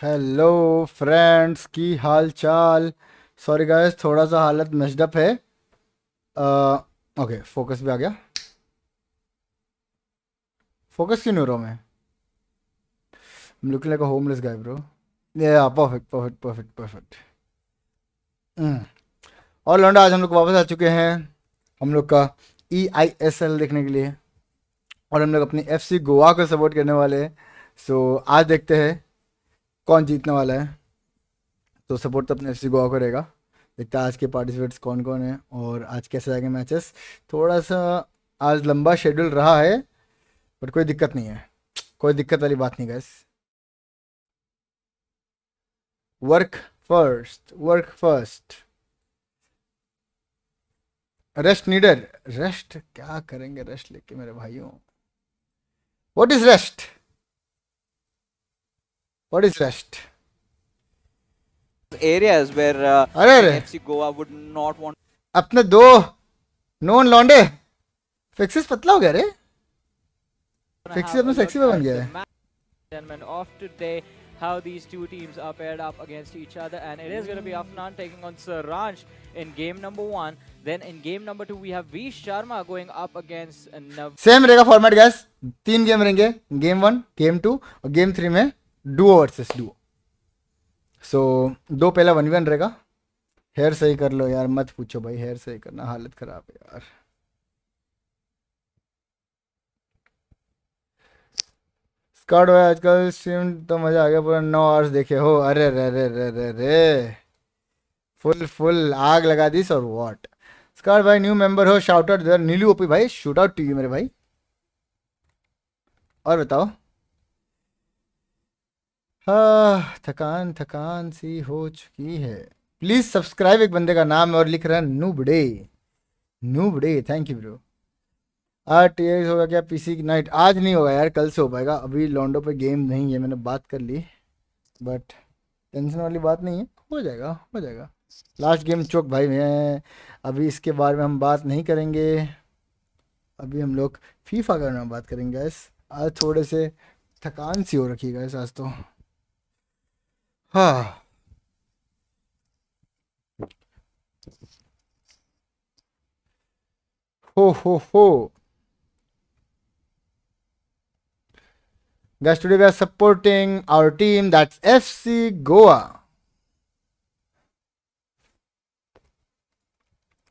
Hello friends, की हाल चाल। Sorry guys, थोड़ा सा हालत मस्ड अप है। ओके, फोकस भी आ गया। फोकस क्यों नहीं हो रहा मैं? Looking like a homeless guy bro. या परफेक्ट परफेक्ट परफेक्ट परफेक्ट। और लौंडा, आज हम लोग वापस आ चुके हैं हम लोग का eISL देखने के लिए। और हम लोग अपनी FC गोवा को सपोर्ट करने वाले हैं। सो आज देखते हैं कौन जीतने वाला है। तो सपोर्ट तो अपने FC गोवा को रहेगा। देखते हैं आज के पार्टिसिपेट्स कौन कौन है और आज कैसे जाएंगे मैचेस। थोड़ा सा आज लंबा शेड्यूल रहा है, बट कोई दिक्कत नहीं है। कोई दिक्कत वाली बात नहीं gas. Work first, work first. Rest needed. Rest क्या करेंगे रेस्ट लेके मेरे भाइयों? What is rest? What is rest? Areas where अरे अरे, FC Goa would not want अपने दो नॉन लॉन्डे फिक्सिस पतला हो गया रे। to फिक्सिस have अपना a look सेक्सी पे बन at गया the है। match, gentlemen, of today, how these two teams are paired up against each other, and it is going to be Afnan taking on Saransh in game number 1. Then in game number 2, we have V Sharma going up against Nav. Same रहेगा format gas. 3 game रहेंगे, game 1, game 2 और game 3 में Duo versus Duo. सो दो पहला 1v1 रहेगा। Hair सही कर लो यार, मत पूछो भाई, हेयर सही करना हालत खराब है यार। स्कॉट भाई, आजकल स्ट्रीम तो मजा आ गया, पूरा 9 आवर्स देखे हो। अरे रे रे रे रे रे, फुल फुल आग लगा दी और व्हाट। स्कॉट भाई न्यू मेंबर हो, shout out there. Neelu OP भाई, शूट आउट टू यू मेरे भाई। और बताओ। हाँ, थकान थकान सी हो चुकी है। प्लीज सब्सक्राइब, एक बंदे का नाम है और लिख रहा है नूबड़े। नूबड़े, थैंक यू ब्रो। आज टीएक्स होगा क्या पीसी की नाइट? आज नहीं होगा यार, कल से हो पाएगा। अभी लॉन्डो पे गेम नहीं है, मैंने बात कर ली, बट टेंशन वाली बात नहीं है, हो जाएगा हो जाएगा। लास्ट गेम चोक भाई मैं, अभी इसके बारे में हम बात नहीं करेंगे। अभी हम लोग फीफा के बारे में बात करेंगे गैस। आज थोड़े से थकान सी हो रखी है गैस आज तो। हाँ, हो guys, today we are supporting our team, that's FC Goa.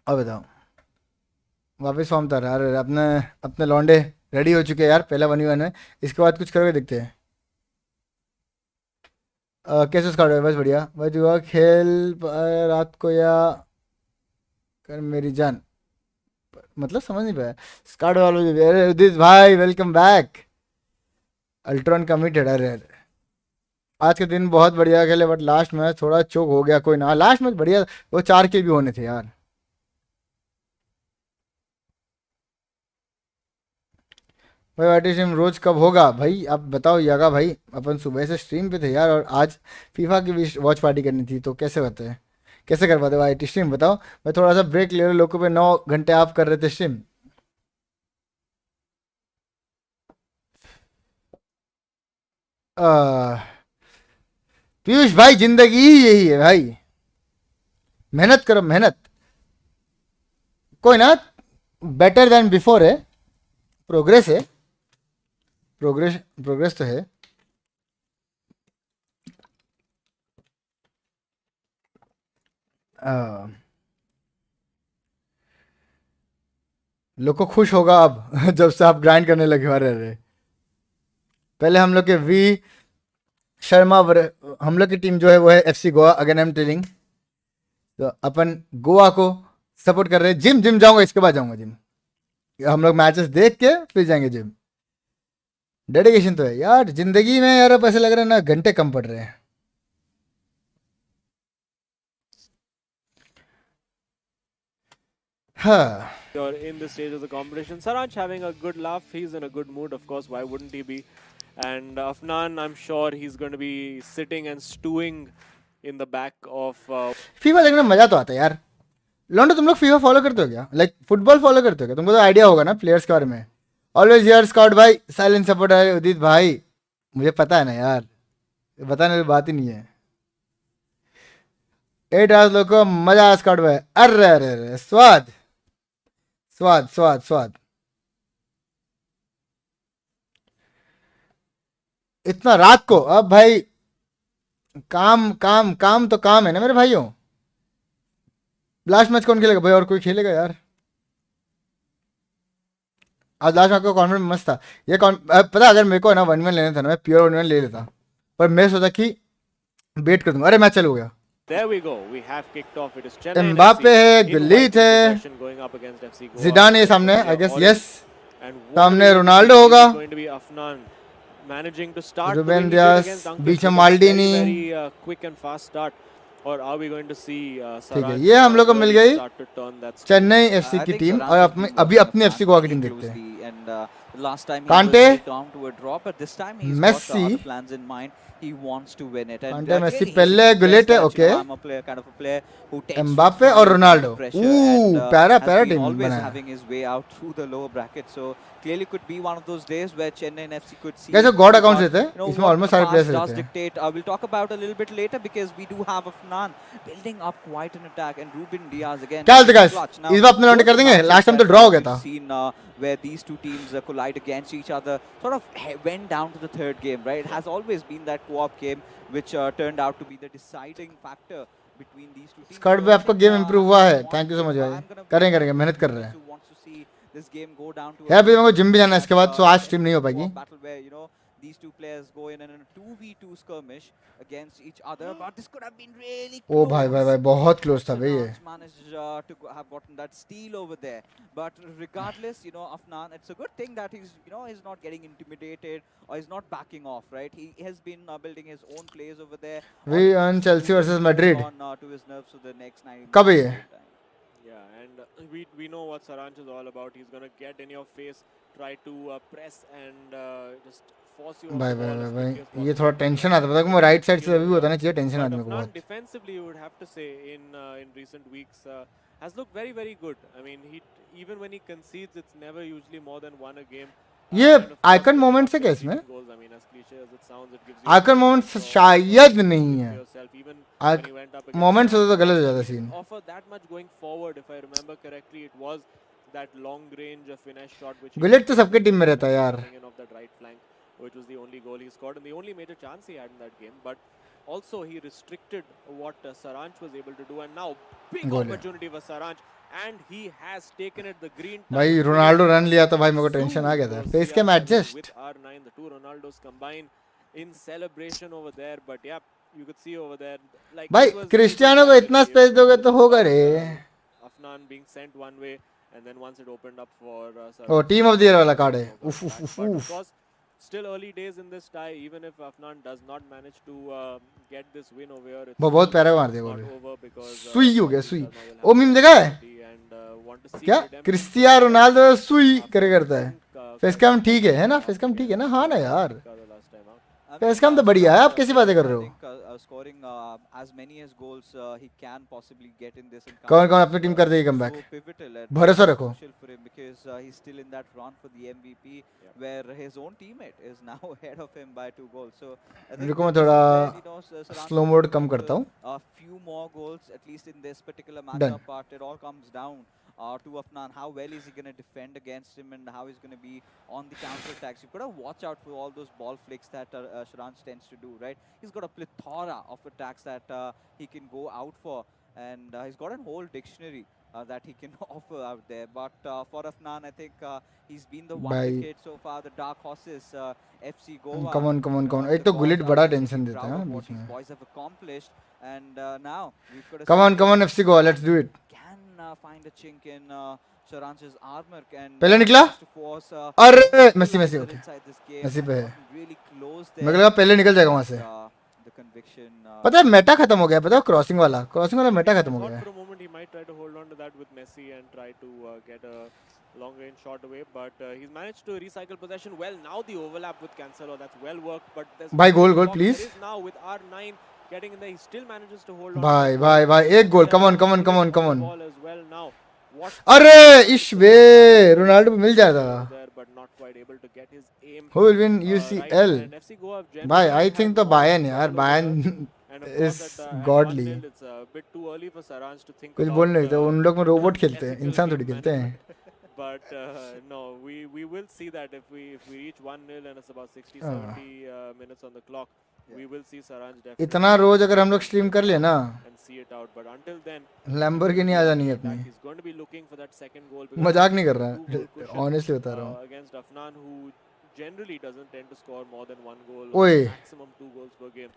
अब बताओ, वापस फॉर्म था। अरे अपने अपने लौंडे रेडी हो चुके हैं यार, पहला 1v1 है। इसके बाद कुछ करोगे देखते हैं। कैसे स्काउट है? बस बढ़िया भाई। तू खेल रात को या कर मेरी जान, मतलब समझ नहीं पाया। स्काउट वालों, अरे उदित भाई वेलकम बैक। Ultron committed. अरे अरे, आज के दिन बहुत बढ़िया खेले, बट लास्ट मैच थोड़ा चोक हो गया। कोई ना, लास्ट मैच बढ़िया, वो 4 किल भी होने थे यार। भाई वाटी स्ट्रीम रोज कब होगा भाई? आप बताओ यागा भाई, अपन सुबह से स्ट्रीम पे थे यार, और आज फीफा की भी वॉच पार्टी करनी थी, तो कैसे होते हैं, कैसे कर पाते भाई स्ट्रीम? बताओ। मैं थोड़ा सा ब्रेक ले रहा हूँ, लोगों पे 9 घंटे आप कर रहे थे स्ट्रीम। पीयूष भाई, जिंदगी ही यही है भाई, मेहनत करो मेहनत। कोई ना, बेटर देन बिफोर है, प्रोग्रेस है, प्रोग्रेस प्रोग्रेस तो है। लोग को खुश होगा अब जब से आप ग्राइंड करने लगे। अरे अरे, पहले हम लोग के वी शर्मा हम लोग की टीम जो है वो है FC Goa. Again I am telling, तो अपन गोवा को सपोर्ट कर रहे हैं। जिम जिम जाऊंगा, इसके बाद जाऊंगा जिम। हम लोग मैचेस देख के फिर जाएंगे जिम। डेडिकेशन तो है यार जिंदगी में यार, अब ऐसे लग रहा है ना घंटे कम पड़ रहे हैं। हाँ, You're in this stage of the competition. Saransh having a good laugh. He's in a good mood, of course. Why wouldn't he be? And Afnan, I'm sure he's going to be sitting and stewing in the back of FIFA देखने में मजा तो आता है यार. लॉन्डो तुम लोग FIFA follow करते हो क्या? लाइक फुटबॉल फॉलो करते हो क्या? तुमको तो आइडिया होगा ना प्लेयर्स के बारे में. ऑलवेज हियर स्कॉट भाई, साइलेंट सपोर्टर उदित भाई. मुझे पता है ना यार, बताने की बात ही नहीं है. 8 आवर्स लोग को मजा आया स्कॉट भाई. अरे अरे अरे स्वाद स्वाद स्वाद स्वाद. इतना रात को अब भाई काम काम काम तो काम है ना मेरे भाइयों. लास्ट मैच कौन खेलेगा भाई? और कोई खेलेगा यार? आज लास्ट मैच का कॉन्फिडेंस मस्त था. ये पता है, अगर मेरे को ना 1-1 लेना था ना, मैं प्योर 1-1 ले लेता. पर मैं सोचा कि वेट कर दूंगा. अरे मैच चालू हो गया. There we go. We have kicked off. It is Chennaiyin Mbappe FC है, in गलीत white है, possession going up against FC Goa. Zidane है सामने. I guess yes. And what सामने is it रोनाल्डो होगा. going to be Afnan managing to start the Ruben way he did Dias, against Thankyou. बीच में Very, माल्डीनी. very quick and fast start. Or are we going to see ठीक है, Saransh ये हम लोग को मिल गई start to turn that speed? Chennai FC की टीम. और अभी अपनी एफसी गोवा की टीम देखते हैं. And last time he Kante, was down to a draw, but this time he's Messi. got other plans in mind. He wants to win it. And Kante, Messi clearly he पहले, suggests gullet है, that, you okay. know, I'm a player, kind of a player who takes Mbappe time और to Ronaldo. pressure and, प्यारा has प्यारा been team always बना है. having his way out through the lower bracket. So clearly could be one of those days where Chennaiyin FC could see. कैसे God accounts रहते हैं You know, इसमें, what almost the सारे past players does रहते हैं. dictate. We'll talk about a little bit later because we do have Afnan building up quite an attack and Ruben Diaz again. क्या हालत है guys? clutch. Now, इस बार अपने लौंडे कर देंगे. both लास्ट टाइम तो matches ड्रॉ हो that गया था. we've seen where these two teams collide against each other sort of went down to the third game, right? It has always been that co-op game which turned out to be the deciding factor between these two teams. Scott पे आपका game improve हुआ है. Thank you so much भाई. करेंगे करेंगे, मेहनत कर रहे हैं. This game go down to यार अभी मेरे को जिम भी जाना है इसके बाद, सो आज स्ट्रीम नहीं हो पाएगी. battle where you know these two players go in a 2v2 skirmish against each other, but this could have been really ओ भाई भाई भाई बहुत क्लोज था भाई ये. Afnan's managed to have gotten that steal over there, but regardless, you know, Afnan, it's a good thing that he's not getting intimidated or he's not backing off, right? He has been building his own plays over there. We earn Chelsea versus Madrid. On to his nerves for the next 90 कब है ये? Yeah, and we know what Saransh is all about. He's going to get in your face, try to press and just force you. भाई भाई भाई भाई ये थोड़ा tension आता है. पता है मैं राइट साइड से अभी भी होता ना चाहिए. टेंशन आदमी को बहुत. Defensively, you would have to say in recent weeks has looked very very good. I mean, he even when he concedes, it's never usually more than one a game. ये आइकन मोमेंट्स है क्या इसमें? Icon moments शायद नहीं है. Moments होते तो गलत हो जाता scene. Offer that much going forward, if I remember correctly, it was that long range finesse shot which gullet तो सबके टीम में रहता है यार. of that right flank, which was the only goal he scored and the only major chance he had in that game. But also he restricted what Saransh was able to do, and now big Goal है. opportunity for Saransh, and he has taken it the green. भाई Ronaldo run लिया तो भाई मेरे को tension आ गया था. Face cam adjust. With R9, the two Ronaldos combined in celebration over there, but yeah, you could see over there like भाई it was क्रिस्टियानो को इतना स्पेस दोगे तो होगा रे. Afnan being sent one way, and then once it opened up for oh team of the year वाला card है. उफ उफ उफ But उफ. because still early days in this tie, even if Afnan does not manage to get this win over here, it's वो बहुत प्यारा मार दिया not गोल. over because सुई हो गया सुई. ओ मीम देखा है and want to see क्या? them क्रिस्टियानो रोनाल्डो सुई करे करता है. फेस कैम ठीक है ना? फेस कैम ठीक है ना? हाँ ना यार. the last time out. Face cam तो बढ़िया है. आप कैसी बातें कर रहे हो? Scoring as many as goals he can possibly get in this encounter. कौन कौन अपनी टीम कर देगी कमबैक? So pivotal and भरोसा रखो. crucial for him because he's still in that run for the MVP where his own teammate is now ahead of him by 2 goals. So I think रुको मैं that this is थोड़ा where, you know, Saransh slow mode कम करता हूँ. a few more goals at least in this particular Done. matchup, but it all comes down to Afnan. How well is he going to defend against him and how he's going to be on the counter attacks? You've got to watch out for all those ball flicks that Saransh tends to do, right? He's got a plethora of attacks that he can go out for, and he's got a whole dictionary that he can offer out there. But for Afnan, I think he's been the one Bye. wicket so far. The dark horses, FC Goa. Come on, come on, come on. the एक तो boys gullet are बड़ा really tension देता proud है of ना what beach these में. boys have accomplished, and now we've got to Come see on, come on, FC Goa, let's do it. can find a chink in Saransh's armor and पहले निकला? to force, अरे Messi Messi okay. inside this game. Messi पे है. Gotten really close मेरे को there. लगा पहले निकल जाएगा वहाँ से. The conviction. पता है मेटा खत्म हो गया. पता है क्रॉसिंग वाला मेटा खत्म हो Thought गया. for a moment he might try to hold on to that with Messi and try to get a long range shot away, but he's managed to recycle possession well. Now the overlap with Cancelo, that's well worked, but there's भाई no goal goal block. Please. There is now with R9 getting in there. He still manages to hold on to भाई the ball. भाई भाई एक goal. Come on He's come on come pulling on on come the on. ball as well now. What अरे tries इश to बे pull off Martinez Ronaldo पे मिल जाता. over there, but not quite able to get his aim Who will win right. UCL? And FC Goa भाई generally I have think तो more Bayern यार. control over here. Bayern And of course, is at godly. 1-0, it's a bit too early for Saranj to think कुछ about बोल नहीं सकते. उन लोग में रोबोट खेलते हैं. ethical इंसान game थोड़ी खेलते हैं. management. But no, we will see that if we reach 1-0 and it's about 60, हाँ. 70 minutes on the clock, we will see Saranj इतना definitely रोज अगर हम लोग स्ट्रीम कर लिए ना, and see it out. But until then, Lamborghini आ जानी है attack, अपनी. he's going to be looking for that second goal because मजाक नहीं कर two रहा. goal cushion, ऑनेस्टली बता रहा हूँ. against Afnan, who generally doesn't tend to score more than one goal, Oi. maximum 2 goals per game.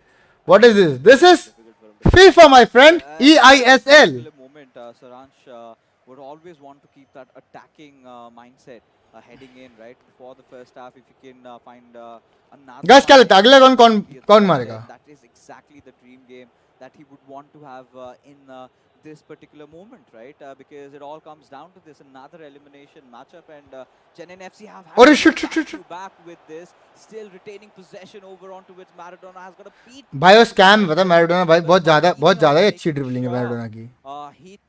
What is this? This is Difficult for him to FIFA, my friend. eISL. Particular moment, Saransh would always want to keep that attacking mindset heading in, right? Before the first half, if you can find another. Guys, क्या लगता है अगला कौन कौन he has कौन got मारेगा? there. That is exactly the dream game that he would want to have in this particular moment, right? Because it all comes down to this another elimination matchup, and Chennaiyin FC have had Oh, to shit, go shit, shit, back to back with this, still retaining possession over onto which Maradona has got a beat. भाई वो scam पता है Maradona भाई बहुत ज्यादा ही अच्छी dribbling है Maradona की. He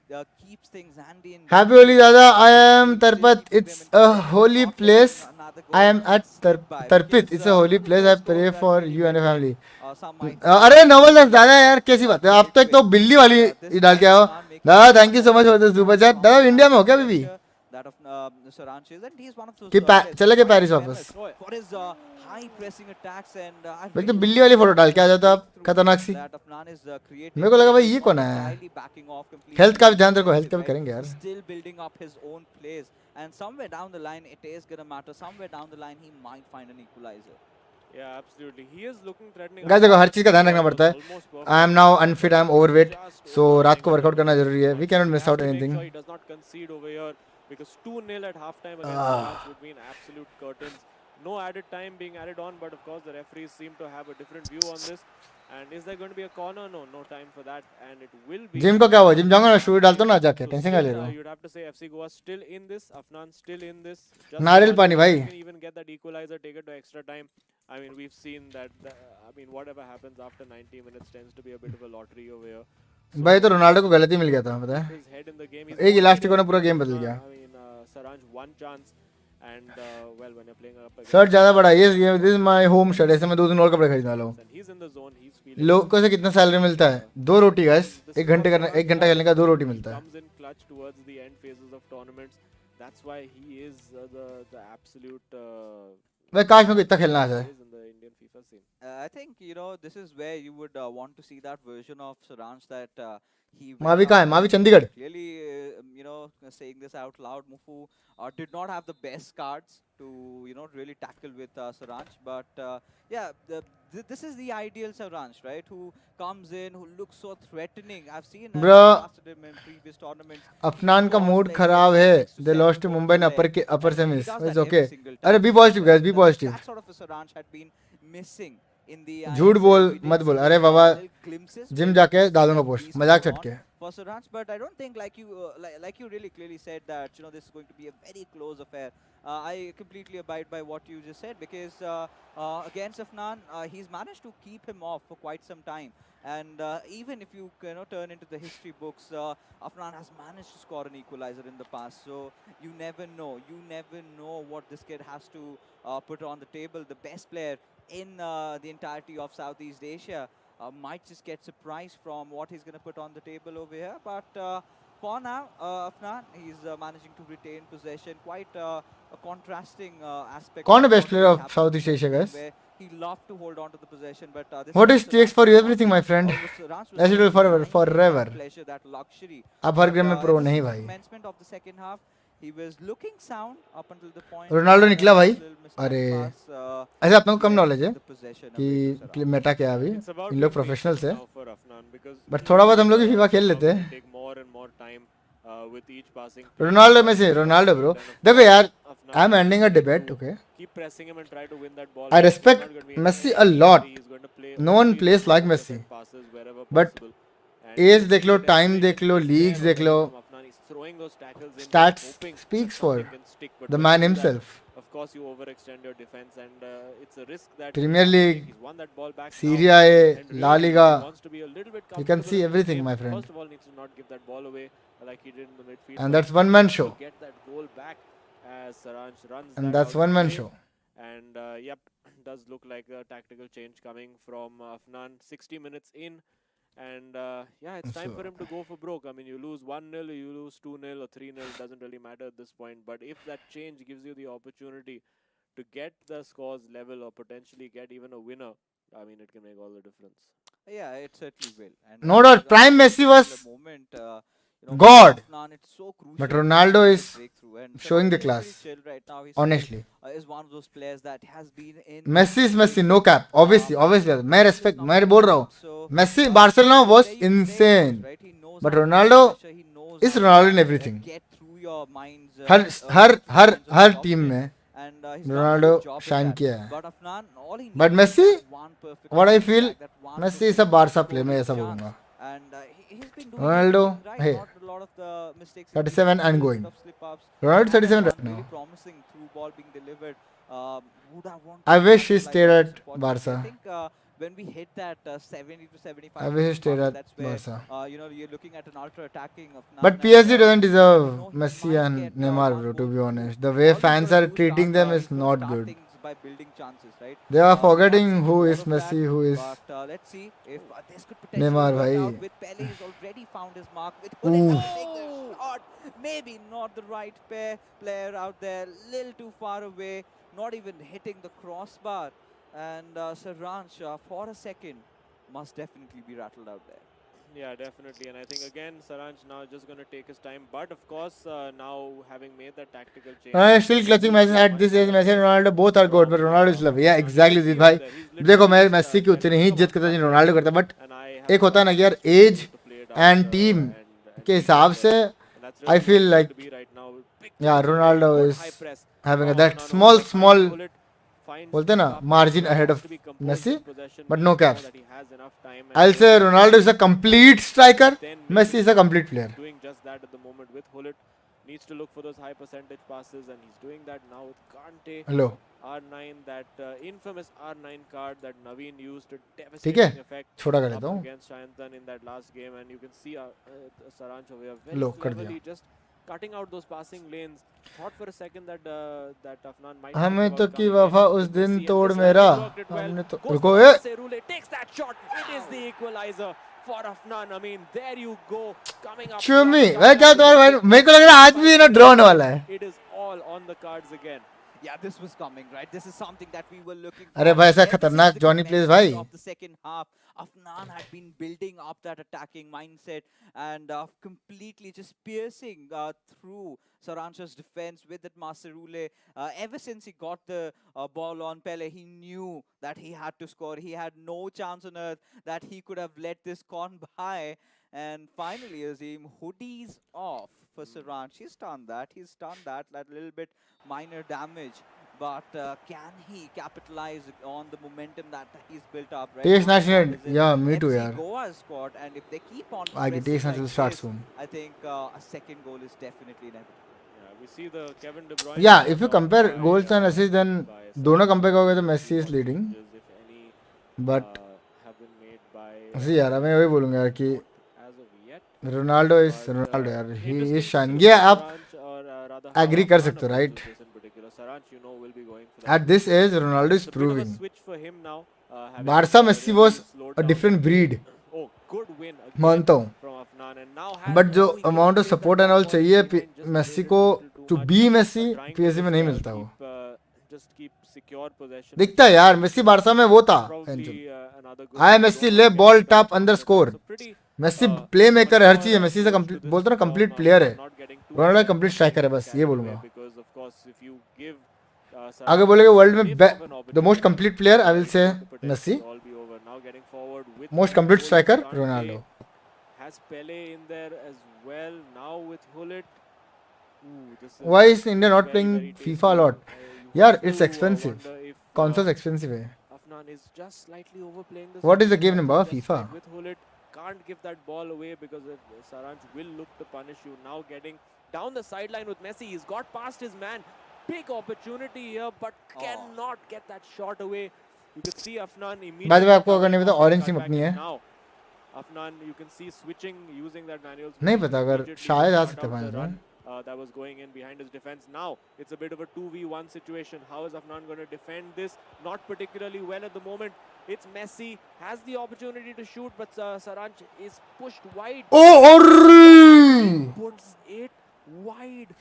keeps things handy in Happy Holi दादा. I am Tarpat. It's a holy place. I am at Tarpit. It's a holy place. I pray for you and your family. अरे नवल दास दादा यार कैसी बात है. आप तो एक तो बिल्ली वाली ये डाल के आओ. दादा thank you so much for the super chat. दादा इंडिया में हो क्या अभी भी? that of Saranch is, and he's one of those कि चले गए पेरिस वापस. for his high pressing attacks, and I भाई तो बिल्ली वाली फोटो डाल के आ जाता आप. खतरनाक सी. that Afnan is creating. मेरे को लगा भाई ये कौन है. Entirely backing off completely. Health का भी ध्यान रखो. हेल्थ का भी करेंगे यार. Still building up his own plays, and somewhere down the line it is gonna matter. Somewhere down the line he might find an equalizer. Yeah, absolutely. He is looking threatening. Guys देखो हर चीज का ध्यान रखना पड़ता है. I am now unfit. I am overweight. So रात को वर्कआउट करना जरूरी है. We can not miss out anything. He does not concede over here because 2-0 at halftime against France would mean absolute curtains. No added time being added on, but of course the referees seem to have a different view on this. And is there going to be a corner? No, no time for that, and it will be. Gym को क्या हुआ? Gym जाऊंगा ना. Story डालता हूँ ना जाके. Tension क्या ले रहा हूँ. You'd have to say FC Goa still in this. Afnan still in this. नारियल पानी भाई. You can even get that equalizer, take it to extra time. I mean, we've seen that. I mean, whatever happens after 90 minutes tends to be a bit of a lottery over here. भाई तो Ronaldo को गलती मिल गया था पता है. His head in the game. एक इलास्टिको ने पूरा गेम बदल गया. I mean, Saranj one chance, and well, when you're playing up against shirt ज्यादा बड़ा. ये this is my home shirt. ऐसे मैं 2 दिन और कपड़े खरीदना लो. and he's in the zone, he's feeling. लोगों से कितना सैलरी मिलता है? 2 रोटी गाइस. 1 घंटा खेलने का 2 रोटी मिलता है. Comes in clutch towards the end phases of tournaments. That's why he is the absolute. भाई काश मेरे को इतना खेलना आ जाए. Is in the Indian FIFA scene. I think this is where you would want to see that version of Saranch that he. Mavi कहाँ है? Mavi Chandigarh. Clearly, saying this out loud, Mufu did not have the best cards to really tackle with Saranch, but yeah, this is the ideal Saranch, right? Who comes in, who looks so threatening. I've seen Bro, him in previous tournaments. Afnan का mood खराब है. They lost to Mumbai in upper semis. It's okay. अरे be positive guys. Be positive. That sort of a Saranch had been missing in the झूठ बोल मत बोल. अरे बाबा glimpses gym जाके डालूंगा पोस्ट. मजाक छट के. for Saranch, but I don't think like you really clearly said that this is going to be a very close affair. I completely abide by what you just said because against Afnan, he's managed to keep him off for quite some time. And even if you turn into the history books, Afnan has managed to score an equalizer in the past. So you never know. You never know what this kid has to put on the table. The best player in the entirety of Southeast Asia might just get surprised from what he's going to put on the table over here. But for now, Afnan, he's managing to retain possession. Quite a contrasting aspect. कौन है of best what player really of happened Southeast in Asia, this game guys? where he loved to hold on to the possession, but this What was it takes Saranch for you was everything, my friend. Saranch was As it will taking forever, time, forever. that pleasure, that luxury. आप हर But, game में pro in नहीं the भाई. commencement of the second half, he was looking sound up until the point. Ronaldo निकला भाई. little misstep अरे pass, ऐसे आप लोगों को कम नॉलेज है the possession away to कि Saranch. मेटा क्या है अभी. It's about इन लोग being प्रोफेशनल्स patient है. now for Afnan because but थोड़ा बहुत हम लोग भी फीफा खेल लेते हैं. take more and more time with each passing. Ronaldo में से रोनाल्डो ब्रो. देखो यार Afnan I am ending a debate. Okay. keep pressing him and try to win that ball. I respect It's not gonna be Messi easy. a lot. He's going to play No one only plays like defensive Messi. passes wherever But possible. And as देख लो, the time desperation देख लो, is leagues there देख लो. from Afnan. He's throwing those tackles in, Stats hoping speaks that for. something can stick. stick. But The when man you do that, himself. of course, you overextend your defense, and it's a risk that he Premier wants to take. League, He's won that ball back now, Serie A, and La really, he Liga. wants to be a little bit You can comfortable see in this everything, game. my friend. First of all, needs to not give that ball away like he did in the midfield. And But that's one man to show. get that goal back as Saransh runs And that that's out one man play. show. And yep, does look like a tactical change coming from Afnan 60 minutes in. And yeah, it's time for him to go for broke. I mean, you lose 1-0, you lose 2-0 or 3-0, it doesn't really matter at this point. But if that change gives you the opportunity to get the scores level or potentially get even a winner, I mean, it can make all the difference. Yeah, it certainly will. And No doubt, Prime Messi was moment, God. Afnan, it's so crucial But to Ronaldo get is the breakthrough. And showing the Saransh is pretty class. chill right now. He's fine. Honestly. Is one of those players that has been in Messi is Messi, league, no cap. Obviously. मैं This is respect, not मैं the बोल रहा हूँ. moment, so Messi, Barcelona was there he insane. knows, right? He knows But how to handle Ronaldo pressure. He knows is how to Ronaldo in everything. get through your minds, her her through the her minds of her his team opponent. में And he's done a Ronaldo good job with shine that. किया है. But Afnan, all he But needs Messi, is that one perfect what I counter feel, attack, that one Messi is perfect a Barca player, scoring मैं ऐसा chance. बोलूँगा. And he's been doing Ronaldo, everything right. hey, Not a lot of the mistakes. 37 and going. Of slip-ups. Ronaldo Had that 37 one right really now. promising through ball being delivered. Would have wanted I to wish he capitalize stayed on at this opportunity. I Barca. think when we hit that 70 to 75 I wish he minute stayed marker, at that's where Barca. you're looking at an ultra attacking of But Nan, PSG doesn't and deserve he Messi might and get Neymar, one bro, to goal be through. honest. The way All he's fans got are to do is treating start, them is he's got to not start good. things by building chances, right? They are Not forgetting seeing who all is of that, Messi, who is but let's see if this could Neymar, potentially work out. bhai. With Pele, he's already found his mark. With Gullit, Ooh. gonna take the shot. Maybe not the right player out there. Little too far away. Not even hitting the crossbar. And Saransh, for a second, must definitely be rattled out there. Yeah, definitely. And I think again, Saranch now just going to take his time. But of course, now having made that tactical change, I'm still clutching he'll Messi be a at much this age. better Messi and player Ronaldo both are good, but from Ronaldo is love. Yeah, Afnan. You exactly, can Zid see भाई. over there, he's देखो literally मैं just Messi की उतनी getting ही above इज्जत करता हूँ Afnan Ronaldo there. करता, but And I have एक होता है ना कि यार just been as able to play it out and team and के get हिसाब that से there. And that's I really feel what it needs like to be right now. Big yeah, chance of Ronaldo good is high press having from that Afnan over there. Finds small Gullit, finds बोलते हैं ना Mbappe. margin Now ahead has of to be composed Messi, in possession, but make no sure caps. that he has enough time and I'll say energy Ronaldo is a to keep complete striker. then Messi is a complete player. He's doing just that at the moment with Hullet. Needs to look for those high percentage passes, and he's doing that now with Kante. Hello. R9, that infamous R9 card that Naveen used to ठीक devastating है effect छोटा कर up देता हूँ against Shayantan in that last game. And you can see Saranch over here very लो कर दिया cleverly just cutting out those passing lanes. Thought for a second that that Afnan might हमें think तो about की coming वफा in उस with दिन Messi, and तोड़ this time मेरा he worked it well. हमने तो Goes रुको for the A pass, Rule takes that shot. It is the equalizer for Afnan. I mean, there you go, coming up. चुम्मी clutch, मैं coming क्या up with तुम्हारे a भाई big मेरे को लग रहा है आज fight भी ना with ड्रॉ होने Messi. वाला है It is all on the cards again. Yeah, this was coming, right? This is something that we were looking for. अरे भाई ऐसा Ever since खतरनाक the जॉनी प्लेस commencement भाई of the second half, Afnan had been building up that attacking mindset and completely just piercing through Sarancha's defense with that Maserule. Ever since he got the ball on Pele, he knew that he had to score. He had no chance on earth that he could have let this con by. And finally, Azim, hoodies off for Saranch. He's done that. He's done that. That little bit minor damage. But can he capitalize on the momentum that he's built up, right? Test Now national is in या मी to FC यार Goa's squad, and if they keep on आगे pressing test like national start this, soon I think a second goal is definitely inevitable. Yeah, we see the Kevin De Bruyne या brought if you on compare by, goals and assist then by दोनों Saranch. Compare करोगे तो Let's see Messi is what leading changes, if any, but have been made by see यार मैं वही बोलूंगा यार कि not as of yet. Ronaldo is But Ronaldo यार he is interesting to shine see ये how आप Saranch or rather how agree कर Afnan सकते हो approaches right this in particular. Saranch, you know, will be going for that at this movement. As Ronaldo is It's a bit of a proving switch for him now. Having Barca Messi really was slowed a down different the game. Breed Oh, good win again मानता हूँ from Afnan, and now has but जो now he can amount of take that support and back all ball चाहिए behind, just Messi delayed को it a little too too much. Be Messi Trying to PSG में just नहीं मिलता वो just keep secure possession. दिखता है यार Messi Barça में वो था Probably another good आया one. मेसी Don't ले get ball it top back अंदर from score that. So pretty Messi playmaker हर चीज है mature मेसी से approach to कंप्लीट this बोलते ना from कंप्लीट प्लेयर है not getting too Ronaldo ahead complete and striker है getting बस ये carried away, बोलूंगा because of course if you give आगे Saranch बोलेगे a वर्ल्ड में sniff of an the most opportunity, complete player I will it से could potentially Messi all be over. Now getting forward with most that complete goal, striker Kante Ronaldo has Pele in there as well. Now with Hullet. Ooh, this is why is India not very, playing very FIFA tasty. Lot You यार have it's to expensive wonder if कौन सा expensive है Afnan is just slightly overplaying this. What is the one. game That's number? just FIFA. like with Hullet, can't give that ball away because if Saranch will look to punish you. Now getting down the sideline with Messi. He's got past his man. Big opportunity here, but cannot get that shot away. You can see Afnan immediately. बाद में आपको अगर नहीं पता covering orange that team cutback, अपनी है and now Afnan, you can see switching, using that manual switch नहीं to पता अगर immediately शायद आ start सकता है out the फाइनल run, में that was going in behind his defense. Now it's a bit of a 2v1 situation. How is Afnan going to defend this? Not particularly well at the moment. It's Messi, has the opportunity to shoot, but Saranch is pushed wide. ओ और Puts it wide.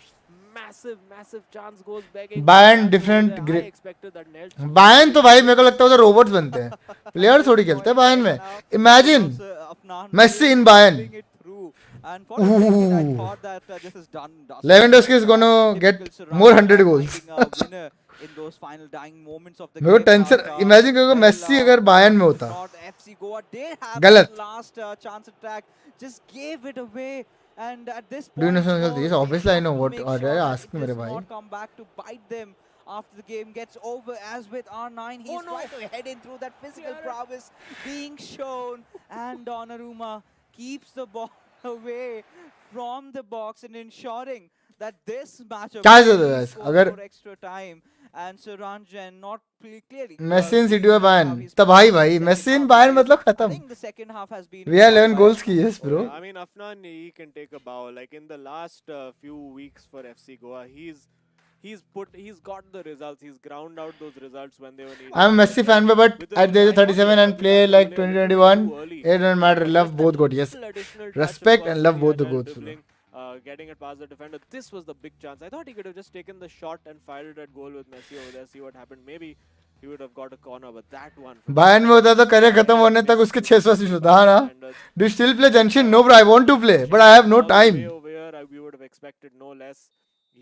Massive chance goes begging. Bayern That's different over there. I expected that Nelt should Bayern तो भाई मेरे को लगता है उधर robots बनते हैं प्लेयर थोड़ी खेलते हैं बायन में imagine Messi in Bayern. And for a second, I thought that this is done. Lewandowski is gonna get more 100 goals. Winner in those final dying moments of the मेरे को game. Tension but, imagine करो well, Messi अगर Bayern में होता not FC Goa did have गलत that last chance attack, just gave it away. And at this Do you point, know something? they Yes, obviously I have know to what make are sure they that asking it मेरे does भाई not come back to bite them after the game gets over. As with R9, he's trying to head in through that physical prowess being shown, and Donnarumma keeps the ball away from the box and ensuring that this matchup क्या चल रहा है really guys? scores अगर for extra time. And Saranjan not clearly. Messi in city में how Bayern he's तो played भाई in the भाई second Messi in half, Bayern because मतलब I खत्म think the second half has been We have 11 won by goals की yes Oh, bro yeah. I mean, Afnan, he can take a bow. Like in the last few weeks for FC Goa, he's got the results. He's ground out those results when they were needed. I'm a Messi fan but With at the age of I thought he 37 was and probably play got like Gole a little bit 2021 too early. it doesn't matter Just love that both good yes little additional touch, of respect course, and to love the both the agile goals dribbling, getting it past the defender. This was the big chance. I thought he could have just taken the shot and fired at goal with Messi over there, see what happened. Maybe he would have got a corner, but that one. Bayern में होता तो career खत्म होने तक उसके 600 assist होता हाँ ना Do you still play Genshin? No bro I want to play but I have no time Way over here, we would have expected no less.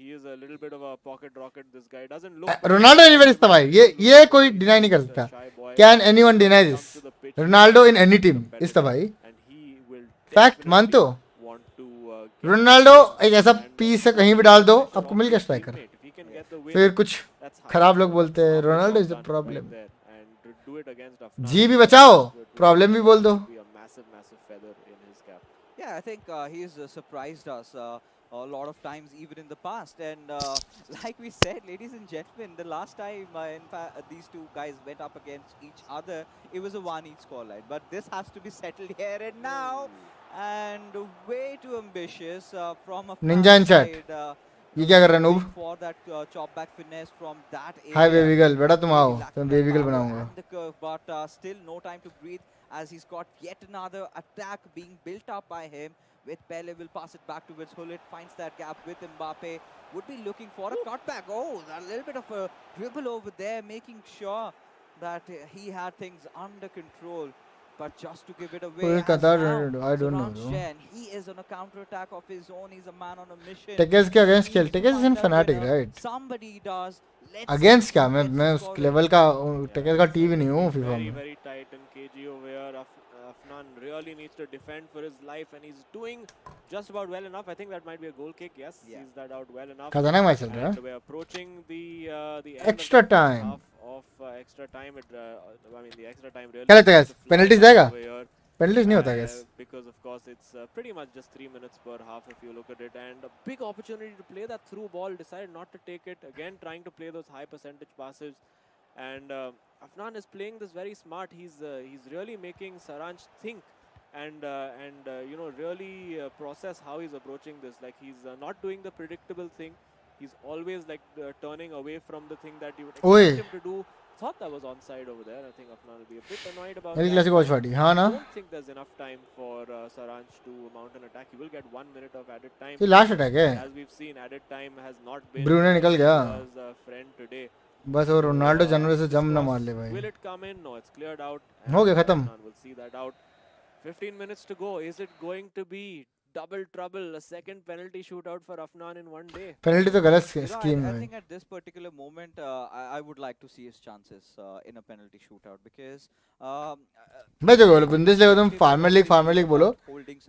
He is a little bit of a pocket rocket. This guy doesn't look. Ronaldo anywhere इस भाई ये कोई deny नहीं कर सकता can anyone deny this Ronaldo in any team इस भाई fact मानते हो रोनाल्डो एक ऐसा पीस है कहीं भी डाल दो आपको मिल गया स्ट्राइकर फिर कुछ खराब लोग बोलते हैं रोनाल्डो इज द प्रॉब्लम जी भी बचाओ प्रॉब्लम भी बोल दो Yeah, I think he's surprised us a lot of times, even in the past. And like we said, ladies and gentlemen, the last time in fact, these two guys went up against each other, it was a 1-each scoreline. But this has to be settled here and now. And way too ambitious from a Ninja in chat. side, ये क्या कर रहा है noob for that chop back finesse from that area. Hi baby girl बेटा तुम आओ Lack तो that baby girl power बनाऊंगा and the curve, but still no time to breathe as he's got yet another attack being built up by him. With Pele will pass it back towards Hullet, finds that gap with Mbappe, would be looking for a cutback. Oh, a little bit of a dribble over there, making sure that he had things under control. But just to give it away, Well, as Qatar, now, I don't know, Saranj bro. Jain, he is on a counter attack of his own. He's a man on a mission. टेकेस के against खेल Needs to टेकेस is in find that fanatic winner. Right Somebody does. Let's against see क्या who मैं gets मैं the उस score. Level का टेकेस का टीम ही नहीं हूँ फीफा Very, में very tight and KG over here. Afnan really needs to defend for his life, and he's doing just about well enough. I think that might be a goal kick. Yes, Yeah. sees that out well enough. खतरनाक match चल रहा And है we're approaching the end Extra of the first time. half of extra time. I mean, the extra time really. क्या लगता है starts guys? to flow Penalties down जाएगा? over here. Penalties नहीं होता gas Because of course it's pretty much just 3 minutes per half if you look at it, and a big opportunity to play that through ball, decided not to take it, again trying to play those high percentage passes, and Afnan is playing this very smart. He's really making Saranj think and you know, really process how he's approaching this. Like he's not doing the predictable thing. He's always like turning away from the thing that you would Oi. expect him to do. Thought that was onside over there. I think Afnan will be a bit annoyed about L that. Clasico watch party हाँ ना I don't think there's enough time for Saranj to mount an attack. He will get 1 minute of added time. ये last attack है As we've seen, added time has not been Bruno निकल गया his friend today. बस वो Ronaldo जनवरी से जम ना Cross, मार ले भाई will it come in? No, it's cleared out. हो गया and खत्म Afnan will see that out. 15 minutes to go. Is it going to be double trouble? A second penalty shootout for Afnan in one day. Penalty तो गलत You know, scheme I है think at this particular moment, I would like to see his chances in a penalty shootout because मैं जो बोलो Bundesliga तुम farmer league बोलो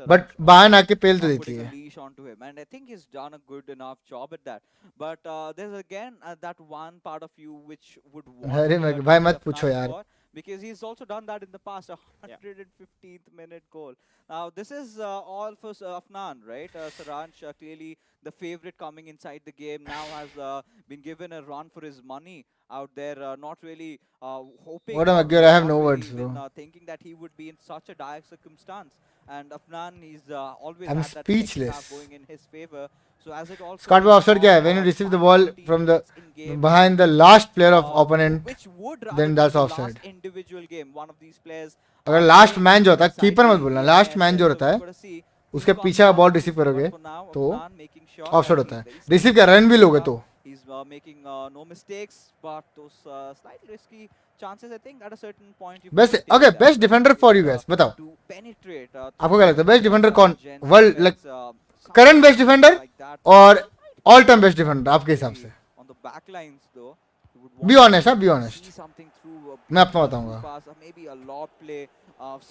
but बाहर आके पेल तो देती putting a है leash onto him, and I think he's done a good enough job at that. But there's again that one part of you which would want अरे here मैं to भाई see मत Afnan पूछो यार score, because he's also done that in the past. A Yeah. 115th minute goal. Now this is all for Afnan, right? Saranch, clearly the favorite coming inside the game, now has been given a run for his money out there. Not really hoping, What am I or good? I have not no really words, even bro. thinking that he would be in such a dire circumstance. And Afnan, he's always I'm had that second half speechless. going in his favor. So as it also Scott पे takes offside क्या off है? When you receive the 5 to ball 15 from the minutes in game, behind the last player of uh, opponent, which would rather then be that's the last offside. individual game. One of these players अगर last playing man जो होता है, inside keeper मत the बोलना, last man eISL. जो So रहता we've है got to see उसके who पीछे comes का बॉल last. रिसीव But करोगे for now, तो Afnan making sure that offside होता he's है. very रिसीव steady क्या रन भी coming लोगे up. तो He's making no mistakes, but those slightly risky chances, I think at a certain point you've got best to take okay that, best right? Defender for Because you guys बताओ to penetrate आपको through क्या लगता है best defender कौन Jen's world like defense, current best something defender like that और might all be time best defender आपके हिसाब maybe से on the back lines though. You would be want honest to हाँ be honest see something through a मैं आपको through बताऊंगा pass, or maybe a lob play,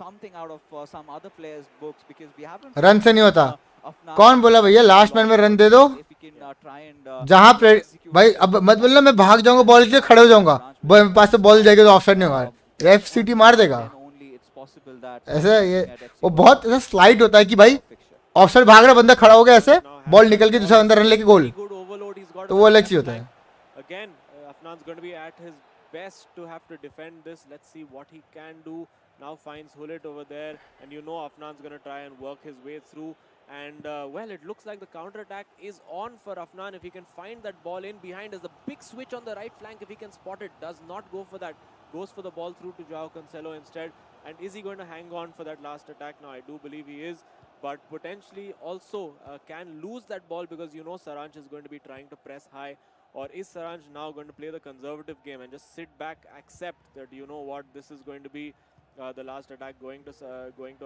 something out of some other players' books, because we haven't run really से नहीं seen होता Afnan कौन बोला भैया in a last man long में रन while. दे दो If he can try and जहां पे execute भाई a अब certain मत बोलना मैं tactic, भाग जाऊंगा and बॉल के लिए खड़े हो जाऊंगा Saranch will पास से बॉल जाएगी तो ऑफसाइड नहीं होगा uh, रेफ on सीटी मार देगा then only it's possible that ऐसे we're ये looking at FC वो World बहुत Cup ऐसा in स्लाइड होता है कि भाई fixture. ऑफसाइड भाग रहा बंदा खड़ा हो गया ऐसे Now बॉल has that निकल के दूसरा ball बंदा रन लेके गोल very good overload he's got तो on वो the अलग left चीज होता flank. है Again, Afnan's going to be at his best to have to defend this. Let's see what he can do. Now finds Hullet over there, and you know Afnan's going to try and work his way through. And well, it looks like the counter attack is on for Afnan. If he can find that ball in behind, there's a big switch on the right flank. If he can spot it, does not go for that. Goes for the ball through to Joao Cancelo instead. And is he going to hang on for that last attack? Now I do believe he is, but potentially also can lose that ball, because you know Saranch is going to be trying to press high. Or is Saranch now going to play the conservative game and just sit back, accept that you know what, this is going to be the last attack going to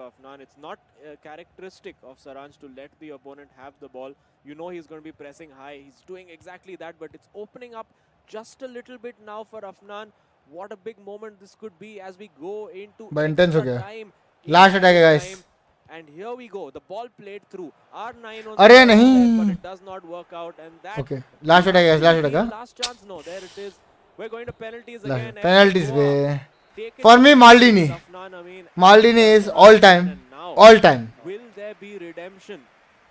Afnan. It's not characteristic of Saranch to let the opponent have the ball. You know he's going to be pressing high. He's doing exactly that, but it's opening up just a little bit now for Afnan. What a big moment this could be as we go into बड़ा intense हो extra गया time. Last attack है Injury guys time. And here we go. The ball played through. R9 on अरे the left, but नहीं it does not work out. And that okay last attack है last maybe attack last chance. No, there it is. We're going to penalties last again. Penalties पे Take it for me to Maldini Afnan, I mean, Maldini is and all time and now all time will there be redemption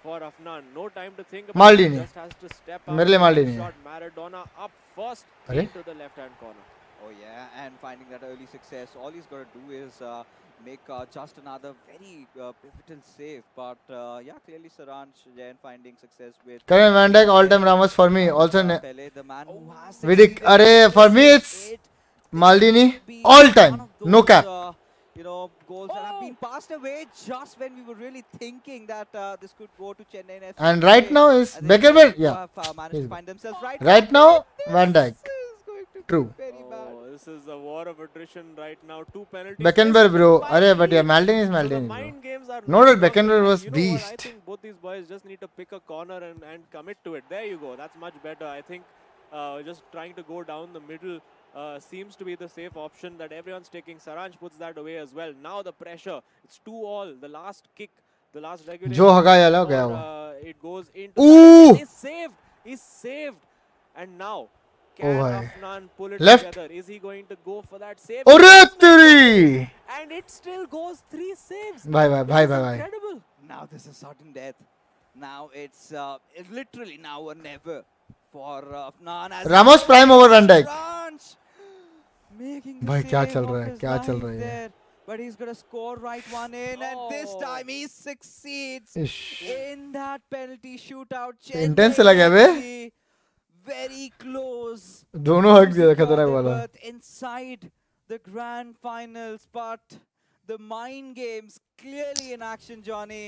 for Afnan? No time to think about Maldini. it. Just has to step up. मेरे लिए Maldini है Shot Maradona up first अरे into the left hand corner. Oh yeah, and finding that early success. All he's got to do is make just another very pivotal save. But yeah, clearly Saranch then finding success with करें van Dijk all time Ramos for me also Pele, the man who has Vidic, succeeded अरे with for me this. it's It Maldini could be all one time of no those, cap you know, goals that have been passed away just when we were really thinking that this could go to Chennaiyin FC. and right today. now is I think Beckenbauer who yeah have managed he's to find themselves right. right now Van Dijk This is going to True. be very bad. Oh, this is a war of attrition right now. Two penalties. Beckenbauer This is bro a अरे fight but yeah lead. Maldini is So the Maldini bro mind games are No not doubt working. Beckenbauer And was you know what? I beast. think both these boys just need to pick a corner and commit to it. There you go. That's much better. I think just trying to go down the middle seems to be the safe option that everyone's taking. Saranch puts that away as well. Now the pressure. It's 2-2. The last kick, the last regulation. जो हगाया ला गया वो It goes into. Ooh! He's saved. He's saved. And now, can Oh, bhai. Afnan pull it Left. together? Is he going to go for that save? अरे He does make तेरी it. And it still goes 3 saves. भाई भाई This भाई is भाई भाई incredible. Now this is sudden death. Now it's literally now or never for Afnan as Ramos prime over Van Dijk. Saranch making the भाई क्या save चल of रहा है his क्या चल life रहा है ये there. But he's gonna score right one in, and this Oh. time he succeeds इश in that penalty shootout. Intense चला गया बे Chennai very close. दोनों हक दिया Losing खतरनाक their वाला berth inside the grand finals, but the mind games clearly in action, Johnny.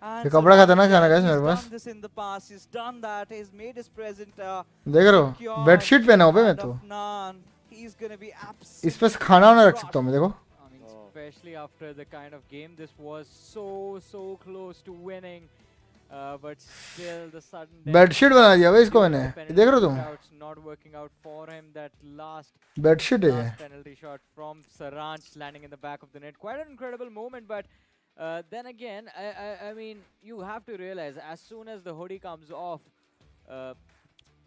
And ये कपड़ा खतरनाक था ना guys he's मेरे पास done this in the past. He's done that. He's made his present देख रहे हो बेडशीट पहना हूँ बे मैं तो Afnan, he's gonna be इस पे खाना वाना रख सकता हूँ मैं देखो I mean, especially after the kind of game this was, so close to winning, but still the sudden death, bedsheet बना दिया भाई इसको due to मैंने the ये देख रहे हो penalty तुम shootouts not working out for him. That bedsheet है ये last penalty shot from Saranch landing in the back of the net. Quite an incredible moment, but then again, I mean, you have to realize as soon as the hoodie comes off,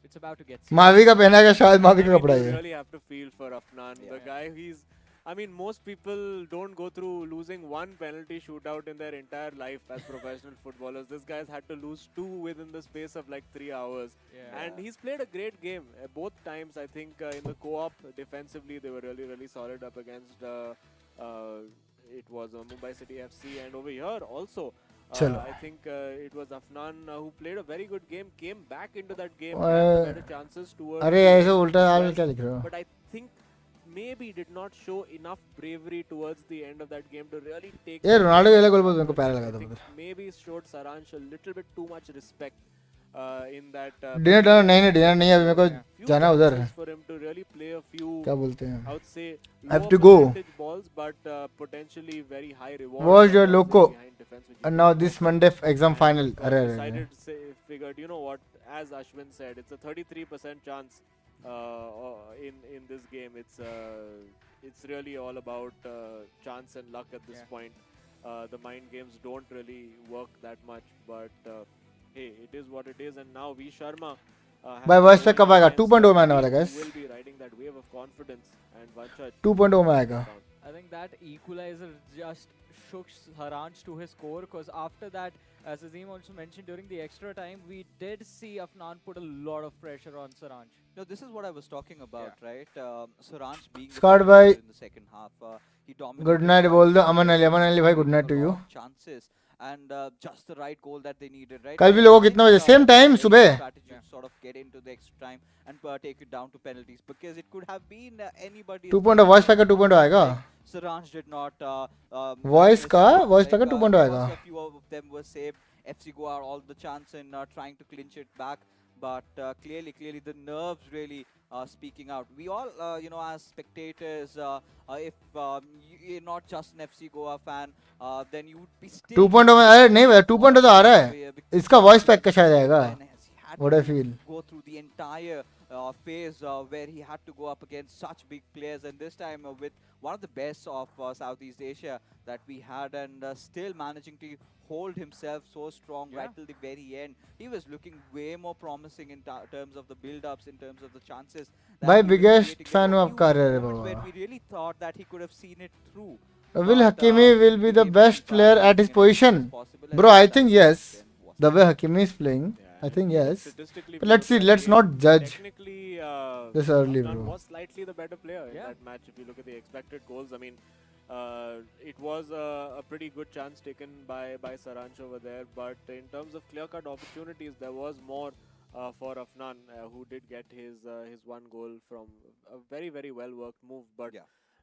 it's about to get serious. Mavi का पहना क्या शायद Mavi I का mean, कपड़ा you है really have to feel for Afnan. The Yeah. guy, he's I mean, most people don't go through losing one penalty shootout in their entire life as professional footballers. This guy's had to lose two within the space of like 3 hours. Yeah. And he's played a great game both times. I think in the co-op defensively they were really, really solid up against uh, it was Mumbai City FC, and over here also. चलो I think it was Afnan who played a very good game, came back into that game, Uh, had better chances towards अरे the ऐसे end उल्टा as हाल well. क्या लिख रहे हो But I think maybe did not show enough bravery towards the end of that game to really take. ये the Ronaldo game वाला गोल to बोल मेरे को numbers. पैरा I लगा था think उधर maybe showed Saransh a little bit too much respect in that. Dinner particular नहीं नहीं game. डिनर नहीं है अभी मेरे Yeah. को Few जाना उधर chances for him to really play a few. क्या बोलते हैं I would say have lower to go. percentage balls, but potentially very high reward. Watch for your balls loco. behind defense, which he and did now not this do. Monday exam And final अरे अरे decided, figured, you know what? As Ashwin said, it's a 33% chance in this game. It's really all about chance and luck at this Yeah. point. The mind games don't really work that much, but hey, it is what it is. And now V Sharma. भाई voice पे कब आएगा 2.0 में आने वाला guys will be riding that wave of confidence, and Vanchaj 2.0 में आएगा I think that equalizer just shook Saranch to his core, because after that, as Azim also mentioned, during the extra time, we did see Afnan put a lot of pressure on Saranch. No, this is what I was talking about, right? Saranch being the Scott best bhai, player in the second half. He dominated. Good night बोल दो अमन अली भाई good night to you Chances and just the right goal that they needed, right? कल भी लोगों को कितना बजे same time सुबह Strategy to sort of get into the extra time and take it down to penalties, because it could have been anybody. 2.0 voice pack का 2.0 आएगा Saranch did not. Voice miss का out, voice like, पैक का 2.0 आएगा A few of them were saved. FC Goa all the chance in trying to clinch it back, but clearly the nerves really speaking out. We all, as spectators, if you're not just an FC Goa fan, then you would be still. 2.0 में अरे नहीं भैया 2.0 तो आ रहा है इसका voice pack का शायद आएगा What I feel. Go through the entire phase where he had to go up against such big players, and this time with one of the best of Southeast Asia that we had, and still managing to hold himself so strong right till the very end. He was looking way more promising in terms of the build-ups, in terms of the chances. भाई biggest fan हूँ आपका अरे अरे When Baba we really thought that he could have seen it through. Will Hakimi will be the best player at his position bro I think yes the way Hakimi is playing I think yes Statistically, but let's see let's not judge technically, this early Afnan bro was slightly the better player in that match. If you look at the expected goals, I mean, it was a pretty good chance taken by Saranch over there. But in terms of clear-cut opportunities, there was more for Afnan, who did get his one goal from a very well worked move. But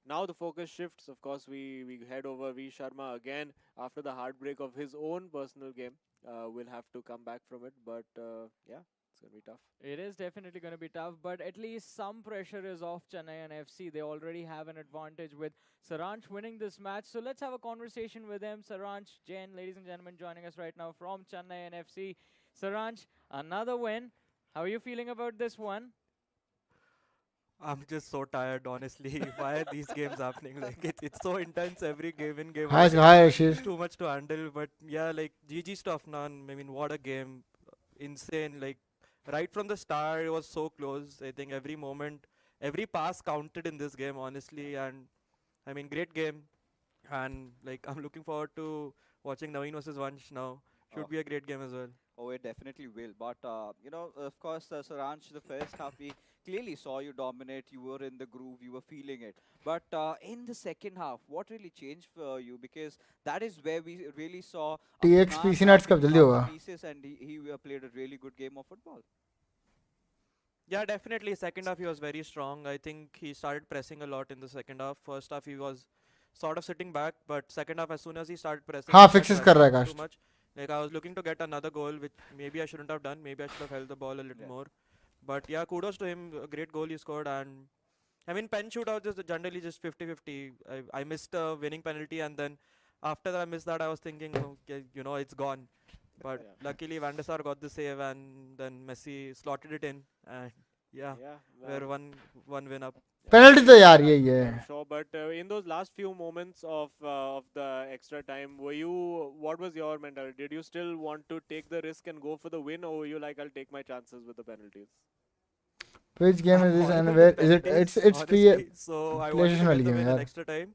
now the focus shifts. Of course, we head over V Sharma again after the heartbreak of his own personal game. We'll have to come back from it, but yeah, it's gonna be tough. It is definitely going to be tough, but at least some pressure is off Chennaiyin FC. They already have an advantage with Saranch winning this match. So let's have a conversation with him. Saranch Jain, ladies and gentlemen, joining us right now from Chennaiyin FC. Saranch, another win. How are you feeling about this one? I'm just so tired, honestly. Why are these games happening? Like it's so intense every game in game. hi out. hi Ashir It's too much to handle. But yeah, like GG stuff, none. I mean, what a game! Insane. Like right from the start, it was so close. I think every moment, every pass counted in this game, honestly. And I mean, great game. And like I'm looking forward to watching Naveen versus Vansh now. Should Oh. be a great game as well. Oh, it definitely will. But, of course, Saranch, the first half, we clearly saw you dominate. You were in the groove. You were feeling it. But in the second half, what really changed for you? Because that is where we really saw TX Afnan PC nuts कब picking जल्दी up होगा the pieces, and he played a really good game of football. Yeah, definitely. Second half he was very strong. I think he started pressing a lot in the second half. First half he was sort of sitting back, but second half as soon as he started pressing, हाँ he started fixes कर रहा है pressing too काश much. Like I was looking to get another goal, which maybe I shouldn't have done. Maybe I should have held the ball a little Yeah. more. But yeah, kudos to him. A great goal he scored. And I mean, pen shootouts is generally just 50-50. I missed a winning penalty, and then after that I missed that, I was thinking, okay, it's gone. But Yeah. luckily Van der Sar got the save, and then Messi slotted it in. And yeah, Yeah, we're one win up. Penalty तो यार यही है I'm sure, but in those last few moments of the extra time, what was your mentality? Did you still want to take the risk and go for the win, or were you like, I'll take my chances with the penalties? Which game is this and horrible where with is it? penalties, It's honestly. So I wanted PlayStation to वाली get the game है win in यार. extra time.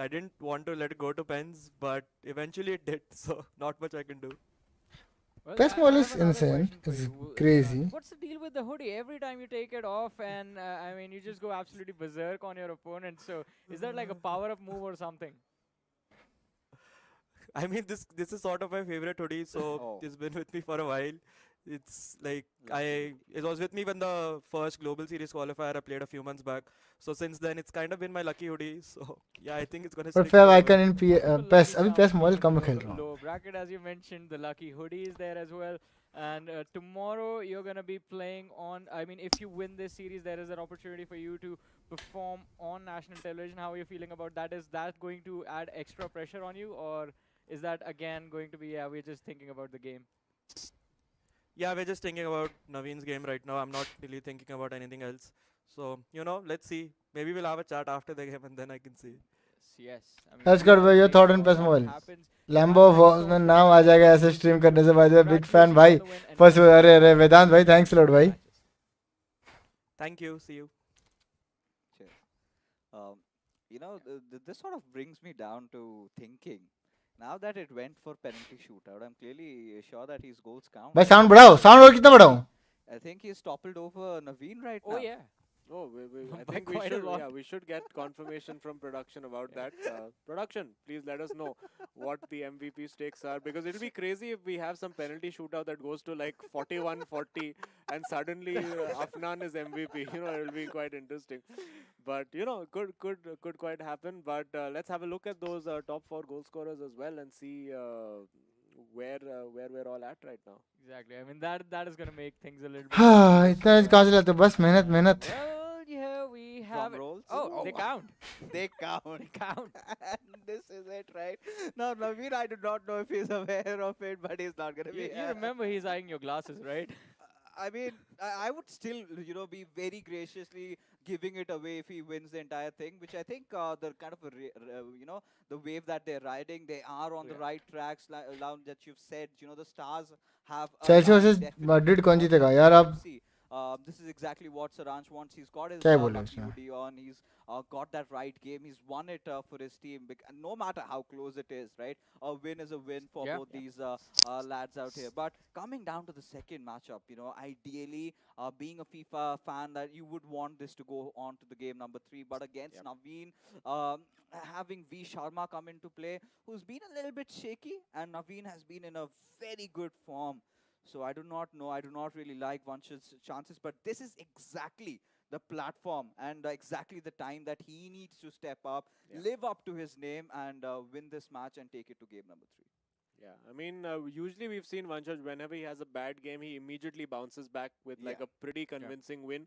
I didn't want to let it go to pens, but eventually it did. So not much I can do. Well, PES I Mall have is another insane. question for It's you, crazy. Saransh. What's the deal with the hoodie? Every time you take it off, and I mean, you just go absolutely berserk on your opponent. So, is that like a power-up move or something? I mean, this is sort of my favorite hoodie, so Oh, it's been with me for a while. It's like lucky. it was with me when the first Global Series qualifier I played a few months back. So since then, it's kind of been my lucky hoodie. So yeah, I think it's gonna But stick Fab forever. Icon in Multiple PES. lucky अभी sounds PES Mall coming come from खेल the रहा हूँ. lower bracket, as you mentioned. The lucky hoodie is there as well. And tomorrow you're gonna be playing on. I mean, if you win this series, there is an opportunity for you to perform on national television. How are you feeling about that? Is that going to add extra pressure on you, or is that again going to be, yeah, we're just thinking about the game? Yeah, we're just thinking about Naveen's game right now. I'm not really thinking about anything else. So let's see. Maybe we'll have a chat after the game and then I can see. Yes. I mean, Let's we go will by your make thought on sure PES that Mall. happens. You Lambo have like में so many नाम आ जाएगा ऐसे stream करने से बाद big fan congratulations भाई on the win and first best of अरे luck अरे for वेदांत भाई the थैंक्स लॉट remaining भाई matches. Thank you. See you. Cheers. Um, this sort of brings me down to thinking. Now that it went for penalty shootout, I'm clearly sure that his goals count. भाई sound बढ़ाओ sound और कितना बढ़ाऊं I think he's toppled over Naveen right Oh now. yeah, Oh, I by think we quite a should. lot. Yeah, we should get confirmation from production about that. Production, please let us know what the MVP stakes are, because it'll be crazy if we have some penalty shootout that goes to like 41-40 and suddenly Afnan is MVP. It'll be quite interesting. But could quite happen. But let's have a look at those top four goal scorers as well and see where we're all at right now. Exactly. I mean, that is gonna make things a little bit more हाँ interesting इतना for कहाँ us. से लाते हो? बस मेहनत मेहनत Well, yeah, we have Drum it. rolls. Oh, they Oh. count. They count. They count. And this is it, right? Now, Naveen, I do not know if he's aware of it, but he's not going to be. You remember he's eyeing your glasses, right? I mean, I would still, be very graciously giving it away if he wins the entire thing, which I think the kind of, the wave that they're riding, they are on the Yeah. right tracks, now that you've said, the stars have a Chelsea run, versus definitely. Madrid कौन जीतेगा Chelsea यार and आप FC. This is exactly what Saransh wants. He's got his क्या बोले lucky उसमें hoodie on. He's got that right game. He's won it for his team. No matter how close it is, right? A win is a win for Yeah. both these lads out here. But coming down to the second matchup, ideally, being a FIFA fan, that you would want this to go on to the game number 3. But against Yep. Naveen, having V Sharma come into play, who's been a little bit shaky, and Naveen has been in a very good form. So I do not know. I do not really like Vansh's chances, but this is exactly the platform and exactly the time that he needs to step up, Yeah. live up to his name, and win this match and take it to game number 3. Yeah, I mean, usually we've seen Vanchaj, whenever he has a bad game, he immediately bounces back with like Yeah. a pretty convincing win.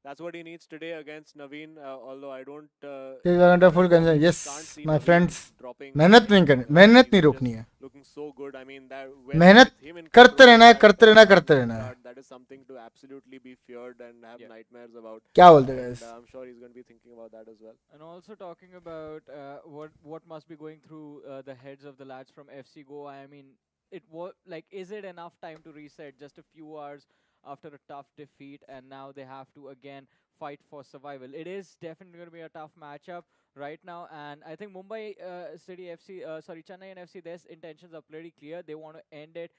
That's what he needs today against Naveen. Although I don't. Under full concern Can't yes see my Naveen friends dropping मेहनत नहीं anything. करनी मेहनत नहीं He's रोकनी just है looking so good. I mean, that मेहनत with him in करते control रहना है of करते that, रहना करते रहना है card, that is something to absolutely be feared and have Yeah. nightmares about. क्या बोलते हैं And guys I'm sure he's going to be thinking about that as well. And also talking about what must be going through the heads of the lads from FC Goa. I mean, is it enough time to reset? Just a few hours after a tough defeat, and now they have to again fight for survival. It is definitely going to be a tough matchup right now, and I think Chennaiyin FC, their intentions are pretty clear. They want to end it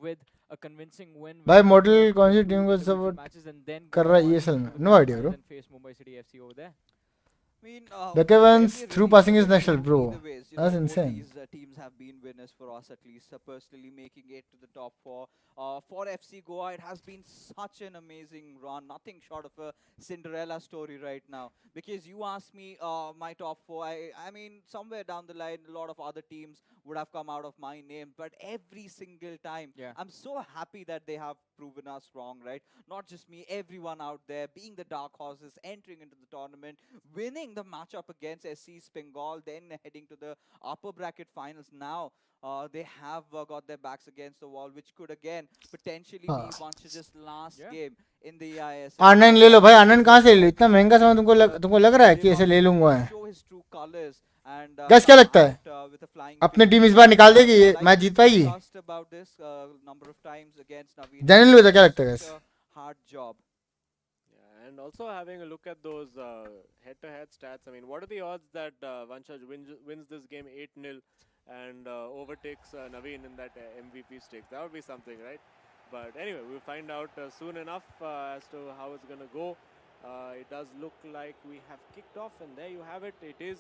with a convincing win. भाई win model both कौन सी two team को individual support matches and then कर go रहा है on ESL to में the no idea semi-finals bro and face Mumbai City FC over there. I mean, Bekevans fairly through relieved passing with is it national, bro. either ways. That's Both insane. these teams have been winners for us, at least personally making it to the top 4. For FC Goa, it has been such an amazing run, nothing short of a Cinderella story right now. Because you asked me my top 4, I mean, somewhere down the line, a lot of other teams would have come out of my name, but every single time, Yeah. I'm so happy that they have proven us wrong, right? Not just me, everyone out there being the dark horses, entering into the tournament, winning the matchup against SC Bengal, then heading to the upper bracket finals. Now they have got their backs against the wall, which could again potentially be हाँ. Vansh's last Yeah. game in the eISL. R9 ले लो भाई R9 कहाँ से ले लो इतना महंगा सामान तुमको लग रहा है कि ऐसे ले लूंगा मैं Show his true colors and Guys, क्या come लगता है? out, with a flying अपनी victory. टीम इस बार निकाल देगी ये Like मैच we जीत पाएगी discussed about this number of times against Naveen. जाने लो क्या लगता है Such guys a hard job. And also having a look at those head-to-head stats. I mean, what are the odds that Vanshaj wins this game 8-0 and overtakes Naveen in that MVP stakes? That would be something, right? But anyway, we'll find out soon enough as to how it's going to go. It does look like we have kicked off, and there you have it. It is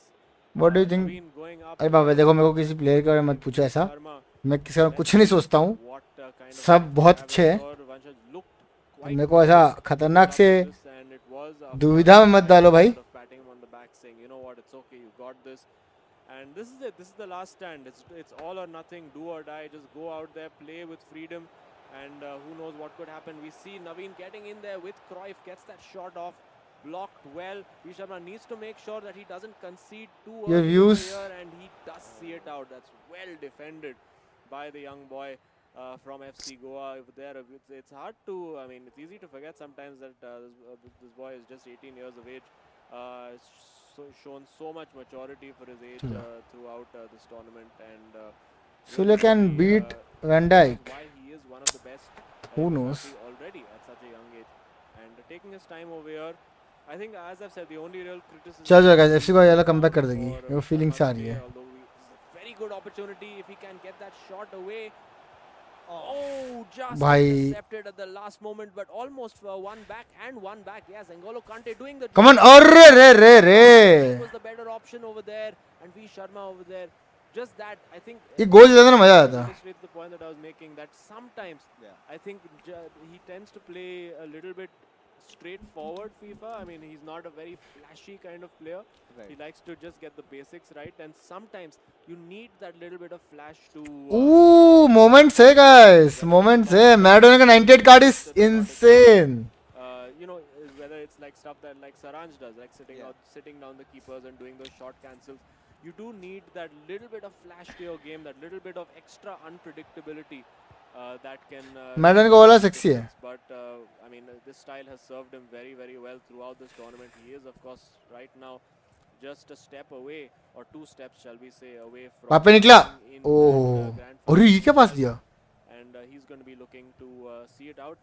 what do you think? Naveen going up अरे बाबा देखो, मेरे को against किसी player के बारे में मत पूछो ऐसा, Sharma. मैं किसी का Let's कुछ नहीं see सोचता हूँ, what kind of सब match बहुत we have अच्छे in हैं। store. Vanshaj looked अब quite मेरे को ऐसा nervous खतरनाक up से to this, and it was after दुविधा में मत I डालो भाई। sort of patting him on the back saying, you know what, it's okay, you got this. And this is it. This is the last stand. It's all or nothing, do or die. Just go out there, play with freedom, and who knows what could happen. We see Naveen getting in there with Cruyff, gets that shot off, blocked well. V Sharma needs to make sure that he doesn't concede too Your early views? over here, and he does see it out. That's well defended by the young boy from FC Goa over there. It's hard to, I mean, it's easy to forget sometimes that this boy is just 18 years of age. Shown so much maturity for his age throughout this tournament, and Sule can beat Van Dijk. why he is one of the best Who in the knows? country already at such a young age, and taking his time over here. I think, as I've said, the only real criticism. चल जाएगा, FC को ये come back कर देगी, for, वो feeling से आ रही Sharma है। today, although this is a very good opportunity if he can get that shot away. Oh, just भाई intercepted at the last moment, but almost one back and one back. Yes, N'Golo Kante doing the come on, job. अरे रे रे He रे, was the better option over there, and V Sharma over there. Just that, I think. ये गोल ज्यादा ना मजा आता। Illustrates the point that I was making, that sometimes I think he tends to play a little bit straightforward FIFA. I mean, he's not a very flashy kind of player. He likes to just get the basics right, and sometimes you need that little bit of flash to. Ooh, moments है guys, moments है। Maradona का 98 card is insane. You know, whether it's like stuff that like Saranj does, like sitting down the keepers and doing those short cancels. You do need that little bit of flash to your game, that little bit of extra unpredictability that can. Maradona का वाला sexy है। But I mean, this style has served him very, very well throughout this tournament. He is, of course, right now just a step away, or 2 steps, shall we say, away from. वहाँ पे निकला। being in oh, that, grand अरे final ये क्या पास दिया? and he's going to be looking to see it out.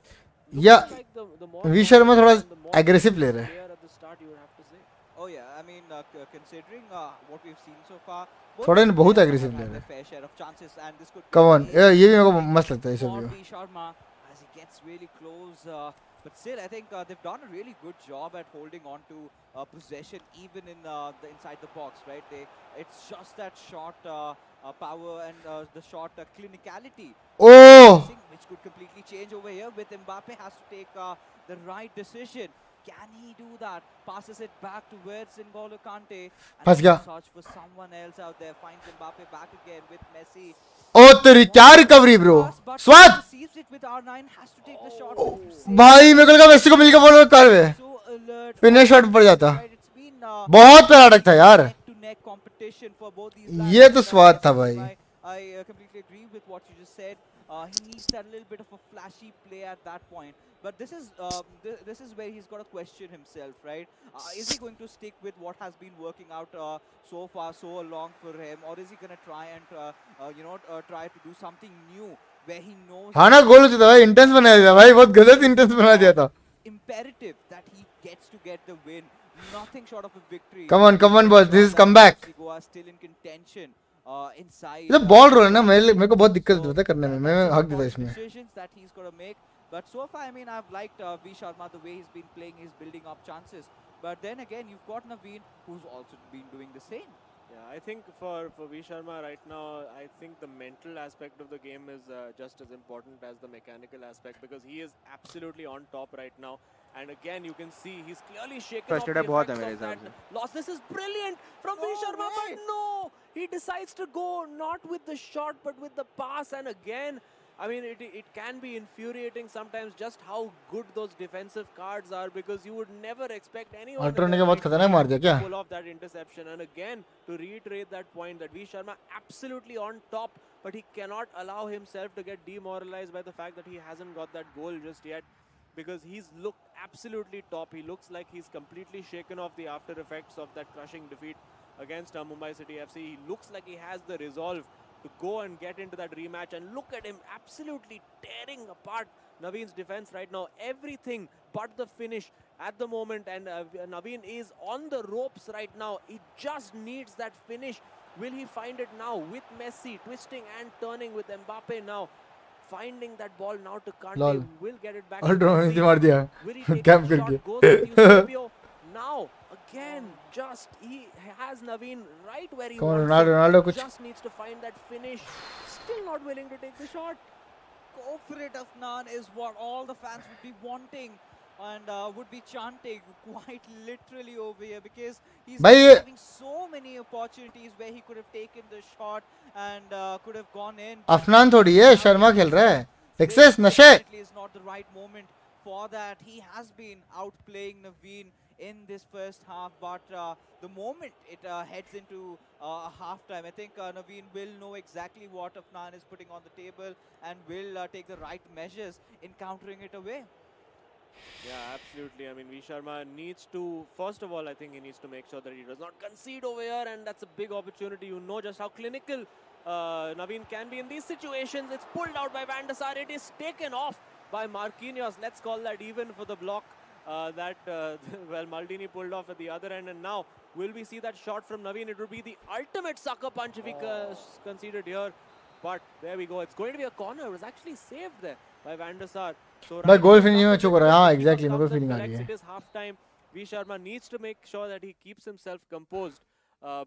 या Looks like the more V Sharma थोड़ा confident and the more aggressive player है। player at the start, you would have to say. Oh yeah, I mean, considering what we've seen so far, थोड़ा इन बहुत players aggressive have had player their fair share of chances, and this could come on, be ये भी मेरे को मस्त लगता है ये सब for भी। V Sharma as he gets really close. But still, I think they've done a really good job at holding on to possession, even in the inside the box, right? It's just that shot power and the shot clinicality, oh, which could completely change over here. With Mbappe has to take the right decision. Can he do that? Passes it back towards N'Golo Kante. And फंस गया। search for someone else out there. Finds Mbappe back again with Messi. ओ तेरी क्या recovery bro, But स्वाद receives it with R9. Has to take the shot. भाई, मेरे को लगा Messi को मिलके बोलो कर वे, So alert. फिनिश शॉट पड़ जाता। Right, it's been बहुत प्यारा अटक था यार, neck-to-neck competition for both these lads. ये तो स्वाद था भाई। I completely agree with what you just said. He needs that little bit of a flashy play at that point. But this is where he's got to question himself, right? Is he going to stick with what has been working out so far, so long for him, or is he going to try and try to do something new where he knows? हाँ ना, गोल होता था भाई, intense बना दिया भाई, बहुत गलत इंटेंस बना दिया था। Imperative that he gets to get the win. Nothing short of a victory. Come on boys, this is comeback. Goa still in contention inside. ये बॉल रोल है ना, मेरे को बहुत दिक्कत होता है करने में, मैं हक देता इसमें। Decisions that he's got to make. But so far, I mean, I've liked V Sharma, the way he's been playing. He's building up chances. But then again, you've got Naveen, who's also been doing the same. Yeah, I think for V Sharma right now, I think the mental aspect of the game is just as important as the mechanical aspect, because he is absolutely on top right now. And again, you can see he's clearly shaken off the Frustrated बहुत है effects मेरे of हिसाब that loss. This is brilliant from V Sharma, but no! He decides to go not with the shot, but with the pass. And again, I mean, it can be infuriating sometimes just how good those defensive cards are, because you would never expect anyone अल्ट्रो ने क्या बहुत खतरनाक मार दिया क्या? pull off that interception. And again, to reiterate that point, that V Sharma absolutely on top, but he cannot allow himself to get demoralized by the fact that he hasn't got that goal just yet, because he's looked absolutely top. He looks like he's completely shaken off the after effects of that crushing defeat against Mumbai City FC. He looks like he has the resolve to go and get into that rematch, and look at him absolutely tearing apart Naveen's defense right now. Everything but the finish at the moment, and Naveen is on the ropes right now. He just needs that finish. Will he find it now with Messi twisting and turning with Mbappe now? Finding that ball now to Kante, Lol. will get it back और to drone Messi. मार दिया Will he take camp that shot? करके Goes with Eusebio. Now, again, just he has Naveen right where he Come on, wants Ronaldo, him. Ronaldo कुछ Just needs to find that finish. Still not willing to take the shot. Go for it, Afnan, is what all the fans would be wanting and would be chanting quite literally over here, because he's भाई been ये having so many opportunities where he could have taken the shot and could have gone in. But Afnan थोड़ी है now Sharma he खेल रहा है this access नशे definitely is not the right moment for that. He has been outplaying Naveen in this first half, but the moment it heads into halftime, I think Naveen will know exactly what Afnan is putting on the table and will take the right measures in countering it away. Yeah, absolutely. I mean, V Sharma needs to, first of all, I think he needs to make sure that he does not concede over here, and that's a big opportunity. You know just how clinical Naveen can be in these situations. It's pulled out by Van der Sar. It is taken off by Marquinhos. Let's call that even for the block that, well, Maldini pulled off at the other end. And now, will we see that shot from Naveen? It would be the ultimate sucker punch if he conceded here. But there we go. It's going to be a corner. It was actually saved there by Van der Sar. So भाई गोल Ryan finishing में comes चुक in, रहा है हाँ Marquinhos exactly मेरे को comes and feeling आ रही collects. है It is half time. V Sharma needs to make sure that he keeps himself composed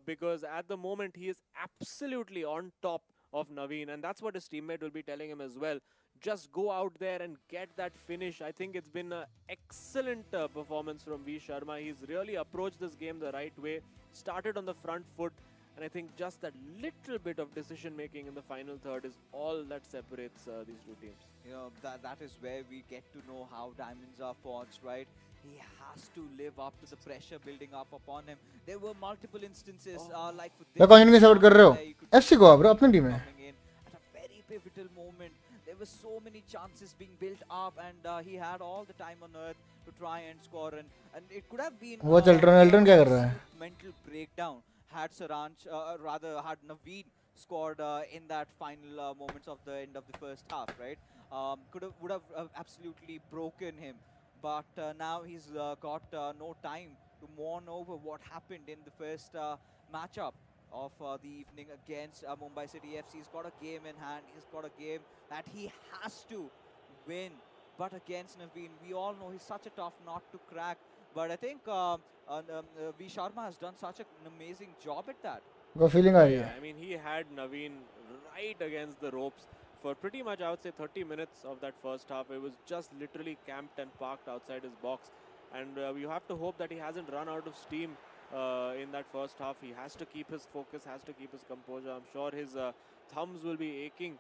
because at the moment he is absolutely on top of Naveen, and that's what his teammate will be telling him as well. Just go out there and get that finish. I think it's been an excellent performance from V Sharma. He's really approached this game the right way, started on the front foot, and I think just that little bit of decision making in the final third is all that separates these two teams. You know, that is where we get to know how diamonds are forged, right? He has to live up to the pressure building up upon him. There were multiple instances like for क्या this कौन इनके support कर रहे हो where you could see FC को bro अपनी Naveen team है coming in at a very pivotal moment. There were so many chances being built up, and he had all the time on earth to try and score, and it could have been वो चल Elton क्या कर रहा है absolute mental breakdown had Saranch, rather had Naveen scored in that final moments of the end of the first half, right? Would have absolutely broken him, but now he's got no time to mourn over what happened in the first matchup of the evening against Mumbai City FC. He's got a game in hand. He's got a game that he has to win. But against Naveen, we all know he's such a tough nut to crack. But I think V Sharma has done such an amazing job at that. को feeling आ रही Yeah, है I mean, he had Naveen right against the ropes for pretty much, I would say, 30 minutes of that first half. It was just literally camped and parked outside his box. And you have to hope that he hasn't run out of steam in that first half. He has to keep his focus, has to keep his composure. I'm sure his thumbs will be aching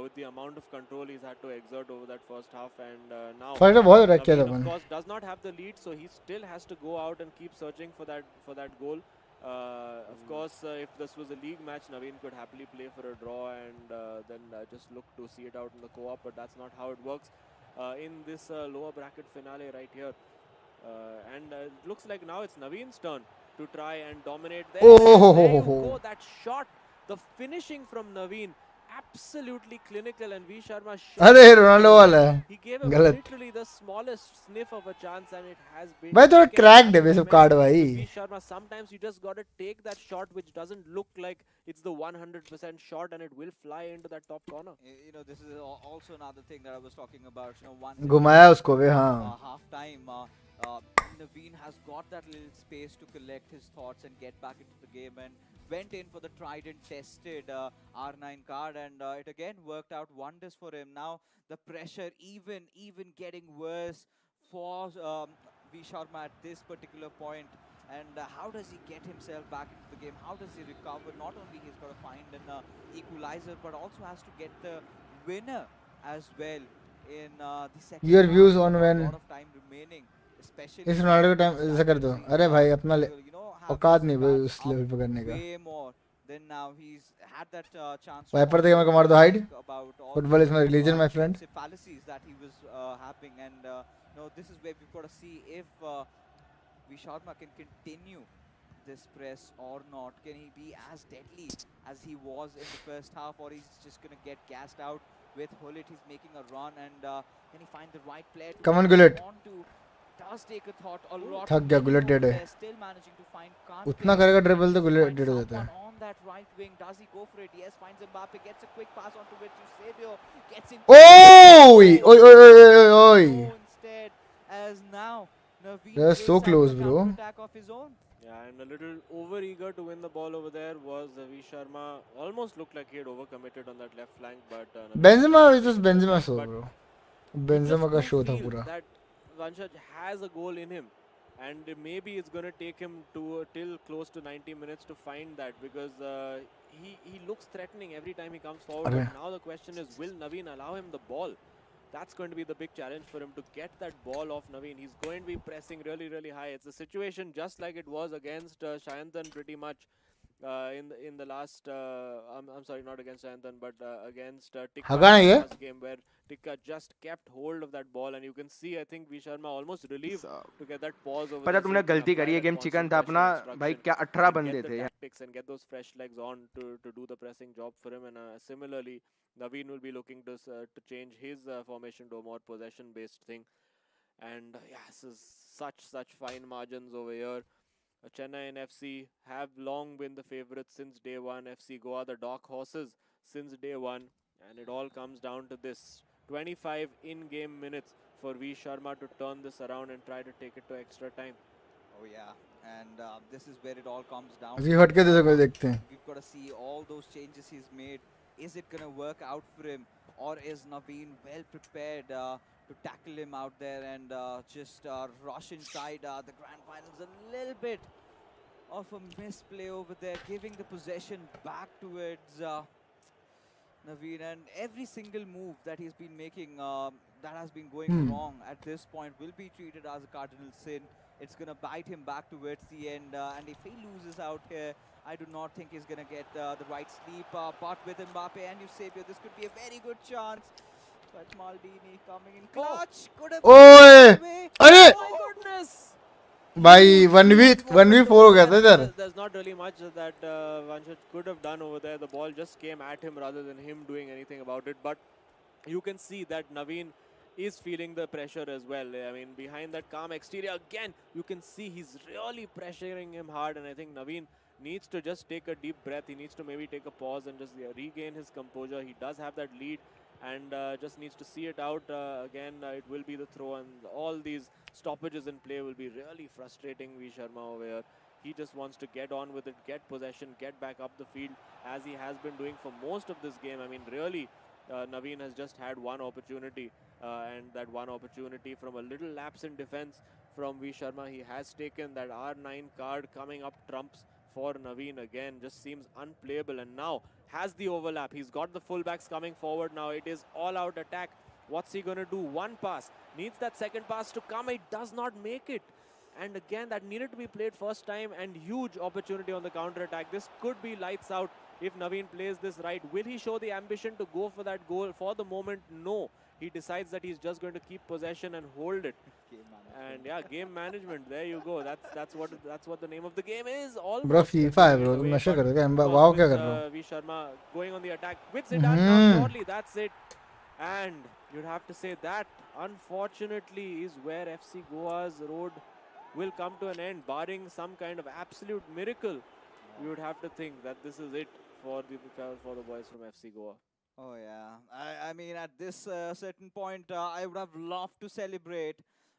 with the amount of control he's had to exert over that first half. And now, fighter बहुत रख किया था Naveen, of upon course, does not have the lead, so he still has to go out and keep searching for that goal. Of course, if this was a league match, Naveen could happily play for a draw and then just look to see it out in the co-op, but that's not how it works in this lower bracket finale right here. And it looks like now it's Naveen's turn to try and dominate. There, there you go, that shot, the finishing from Naveen, absolutely clinical, and V Sharma अरे Ronaldo वाला है he gave him गलत literally the smallest sniff of a chance, and it has been भाई थोड़ा taken cracked है at the basic moment card with भाई V Sharma. Sometimes you just gotta take that shot which doesn't look like it's the 100% shot, and it will fly into that top corner. You know, this is also another thing that I was talking about. You know, once घुमाया उसको वे हाँ half time, Naveen has got that little space to collect his thoughts and get back into the game, and went in for the tried and tested R9 card, and it again worked out wonders for him. Now the pressure even getting worse for V Sharma at this particular point. And how does he get himself back into the game? How does he recover? Not only he's got to find an equalizer, but also has to get the winner as well in the second Your half. views on A when lot of time remaining, especially इस Ronaldo का time ऐसा कर दो अरे भाई अपना you know, have औकात his नहीं भाई stats उस up लेवल पे करने का way more than now. He's had that chance to wiper तक also मेरे को मार दो hide think about all football is my religion my friend defensive fallacies that he was having, and no, this is where we've got to see if V Sharma can continue this press or not. Can he be as deadly as he was in the first half, or he's just going to get gassed out with Hullet? He's making a run, and can he find the right player to Come on, hang Gullit. on to? does take a thought a lot. थक गया, gullet dead है. Still managing to find. उतना करेगा dribble तो gullet dead हो जाता है. On that right wing, does he go for it? Yes, finds Mbappe, gets a quick pass onto it to Eusebio, gets in. ओए ओए ओए ओए ओए. Instead, as now Naveen They're is so at close, the bro. counter-attack of his own. Yeah, and a little over eager to win the ball over there was V Sharma. Almost looked like he had overcommitted on that left flank, but Benzema is just Benzema show, But bro. you Benzema just का do show था feel पूरा. that Vanshaj has a goal in him, and maybe it's going to take him to till close to 90 minutes to find that, because he looks threatening every time he comes forward. अरे. But now the question is, will Naveen allow him the ball? That's going to be the big challenge for him to get that ball off Naveen. He's going to be pressing really, really high. It's a situation just like it was against Shayantan pretty much in the last. I'm sorry, not against Shayantan, but against Tikka हगा नहीं है? last game, where Tikka just kept hold of that ball, and you can see, I think V Sharma almost relieved to get that pause over पता there. तुमने So he can गलती apply करी है. that game chicken constant था pressure अपना भाई. instruction क्या 18 and बंदे get the थे. tactics and get those fresh legs on to do the pressing job for him. And similarly, Naveen will be looking to change his formation to a more possession-based thing. And yeah, this is such fine margins over here. Chennaiyin FC have long been the favourites since day one. FC Goa, the dark horses since day one. And it all comes down to this. 25 in-game minutes for V Sharma to turn this around and try to take it to extra time. Oh yeah, and this is where it all comes down. अभी हट के देखते हैं. We've got to see all those changes he's made. Is it going to work out for him, or is Naveen well prepared to tackle him out there and just rush inside the grand finals? A little bit of a misplay over there, giving the possession back towards Naveen, and every single move that he's been making that has been going wrong at this point will be treated as a cardinal sin. It's going to bite him back towards the end, and if he loses out here, I do not think he's going to get the right sleep. But with Mbappe and Eusebio, this could be a very good chance. But Maldini coming in clutch. Could have ओए. away. अरे. Oh my goodness. भाई 1v4 हो गया था इधर. There's not really much that Vanshaj could have done over there. The ball just came at him rather than him doing anything about it. But you can see that Naveen is feeling the pressure as well. I mean, behind that calm exterior, again, you can see he's really pressuring him hard. And I think Naveen needs to just take a deep breath. He needs to maybe take a pause and just regain his composure. He does have that lead, and just needs to see it out. Again, it will be the throw, and all these stoppages in play will be really frustrating V Sharma over here. He just wants to get on with it, get possession, get back up the field, as he has been doing for most of this game. I mean, really, Naveen has just had one opportunity, and that one opportunity from a little lapse in defense from V Sharma. He has taken that R9 card coming up trumps for Naveen again. Just seems unplayable, and now has the overlap. He's got the fullbacks coming forward now. It is all-out attack. What's he going to do? One pass. Needs that second pass to come. It does not make it. And again, that needed to be played first time, and huge opportunity on the counter-attack. This could be lights out if Naveen plays this right. Will he show the ambition to go for that goal? For the moment, no. He decides that he's just going to keep possession and hold it. And yeah, game management. There you go. That's what the name of the game is. All Bro, FIFA है bro. तुम नशा कर रहे हो क्या? Wow क्या कर रहे हो? V Sharma going on the attack with Zidane now. Surely that's it. And you'd have to say that, unfortunately, is where FC Goa's road will come to an end, barring some kind of absolute miracle. You would have to think that this is it for the boys from FC Goa. Oh yeah, I mean at this certain point I would have loved to celebrate,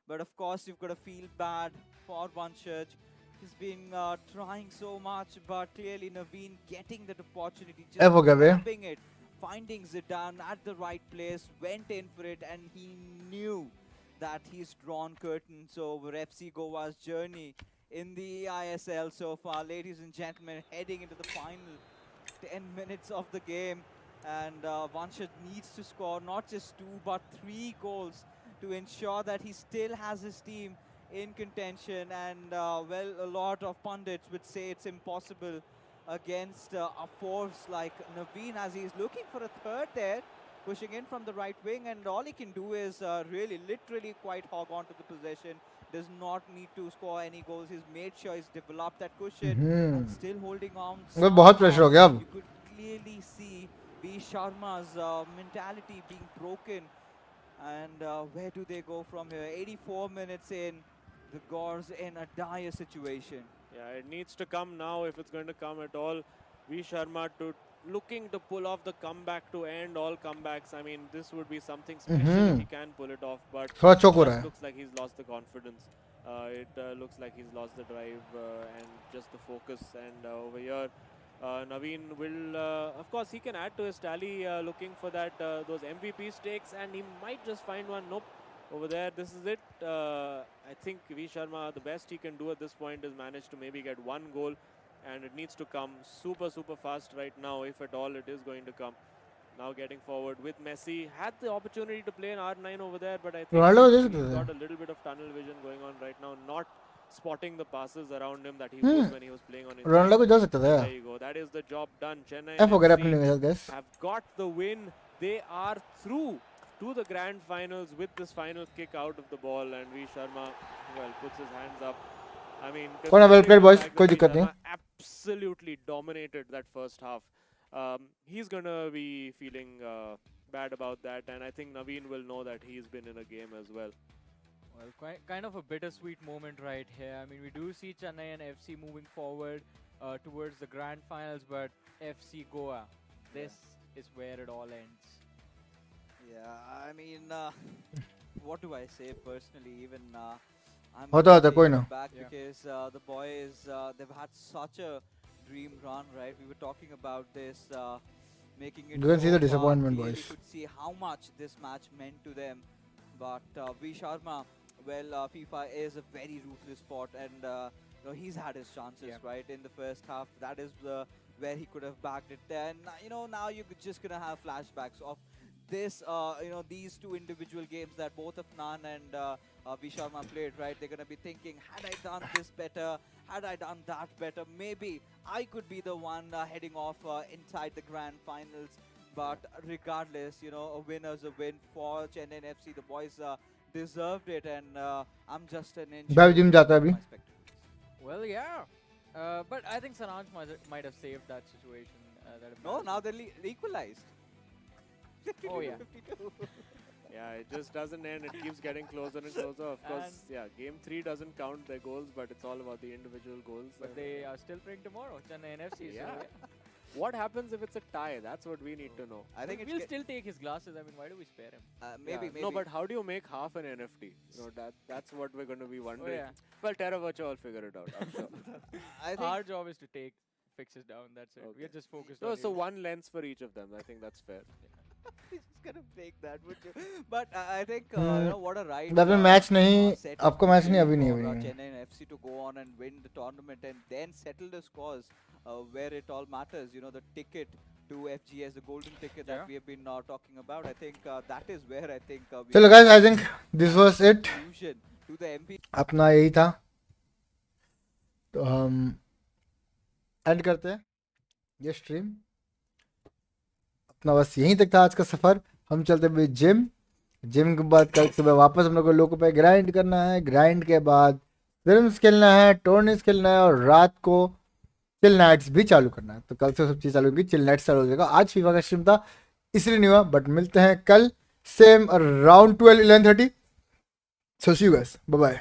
but of course you've got to feel bad for Vanshaj. He's been trying so much, but clearly Naveen getting that opportunity, just grabbing it, finding Zidane at the right place, went in for it, and he knew that he's drawn curtains over FC Goa's journey in the eISL so far. Ladies and gentlemen, heading into the final 10 minutes of the game. And Vanshaj needs to score not just 2 but 3 goals to ensure that he still has his team in contention. And well, a lot of pundits would say it's impossible against a force like Naveen, as he's looking for a third there, pushing in from the right wing, and all he can do is really literally quite hog on to the possession. Does not need to score any goals. He's made sure he's developed that cushion and still holding on. बहुत pressure हो गया अब. You could clearly see V Sharma's mentality being broken And where do they go from here? 84 minutes in, the Gores in a dire situation. Yeah, it needs to come now if it's going to come at all. V Sharma to looking to pull off the comeback to end all comebacks. I mean, this would be something special if he can pull it off, but थोड़ा चौक हो just रहा है. looks like he's lost the confidence. It looks like he's lost the drive and just the focus. And over here, Naveen will, of course, he can add to his tally, looking for that those MVP stakes, and he might just find one. Nope. Over there, this is it. I think V Sharma, the best he can do at this point is manage to maybe get one goal, and it needs to come super fast right now, if at all it is going to come. Now getting forward with Messi, had the opportunity to play an R9 over there, but I think Ronaldo he's is good. got a little bit of tunnel vision going on right now, not spotting the passes around him that he was when he was playing on his Ronaldo को जा सकता था. There you go. That is the job done. Chennai F हो गया अपने FC लिए guys. have got the win. They are through to the grand finals with this final kick out of the ball, and V Sharma, well, puts his hands up. I mean, कौन है well played boys? considering the fact कोई that V दिक्कत नहीं. Sharma absolutely dominated that first half. He's gonna be feeling bad about that, and I think Naveen will know that he's been in a game as well. Well, kind of a bittersweet moment right here. I mean, we do see Chennaiyin FC moving forward towards the grand finals, but FC Goa, this is where it all ends. Yeah, I mean, what do I say personally? Even I'm होता होता really कोई ना. back Yeah. because the boys they've had such a dream run, right? We were talking about this, making it. You can see so the far. disappointment, Clearly boys. could see how much this match meant to them, but V Sharma, well, FIFA is a very ruthless sport, and he's had his chances, Yeah. right, in the first half. That is where he could have bagged it. Then now you're just gonna have flashbacks of this, these two individual games that both of Nan and V Sharma played, right? They're gonna be thinking, had I done this better, had I done that better, maybe I could be the one heading off inside the grand finals. But regardless, a winner's a win for Chennai FC. The boys deserved it, and I'm just an inch भाई gym जाता है away अभी. from my spectacles. Well, yeah. But I think Saranj might have saved that situation. No, now they're equalized. Oh, yeah. 52. Yeah, it just doesn't end. It keeps getting closer and closer. Of course, yeah, game 3 doesn't count their goals, but it's all about the individual goals. But they are still playing tomorrow, Chennaiyin FC. Yeah. So, What happens if it's a tie? That's what we need to know. I think we'll it's still take his glasses. I mean, why do we spare him? maybe, Yeah. maybe. No, but how do you make half an NFT? No, that's what we're going to be wondering. yeah. Well, Terra Virtua will figure it out, I'm sure. I think Our job is to take fixes down. That's it. Okay. We're just focused No, on so you. one lens for each of them. I think that's fair. he's just gonna break that, would you? But I think what a ride. अभी match नहीं, set आपको up match नहीं, really अभी नहीं, for, अभी नहीं. Chennai FC to go on and win the tournament and then settle the scores where it all matters. The ticket to FGS, the golden ticket Yeah. that we have been talking about. I think that is where I think we चलो guys, I think this was it. conclusion to the MP. अपना यही था, तो हम and करते हैं ये stream. अपना बस यहीं तक था आज का सफर. हम चलते हैं जिम के बाद कल सुबह वापस हम लोग को लोगों पे ग्राइंड करना है. ग्राइंड के बाद फिल्म्स खेलना है, टूर्नामेंट्स खेलना है, और रात को चिल नाइट्स भी चालू करना है. तो कल से सब चीज़ चालू होगी. चिल नाइट्स चालू हो जाएगा. आज फीफा का स्ट्रीम था इसलिए नहीं हुआ, बट मिलते हैं कल same around 12-11:30. So see you guys, bye bye.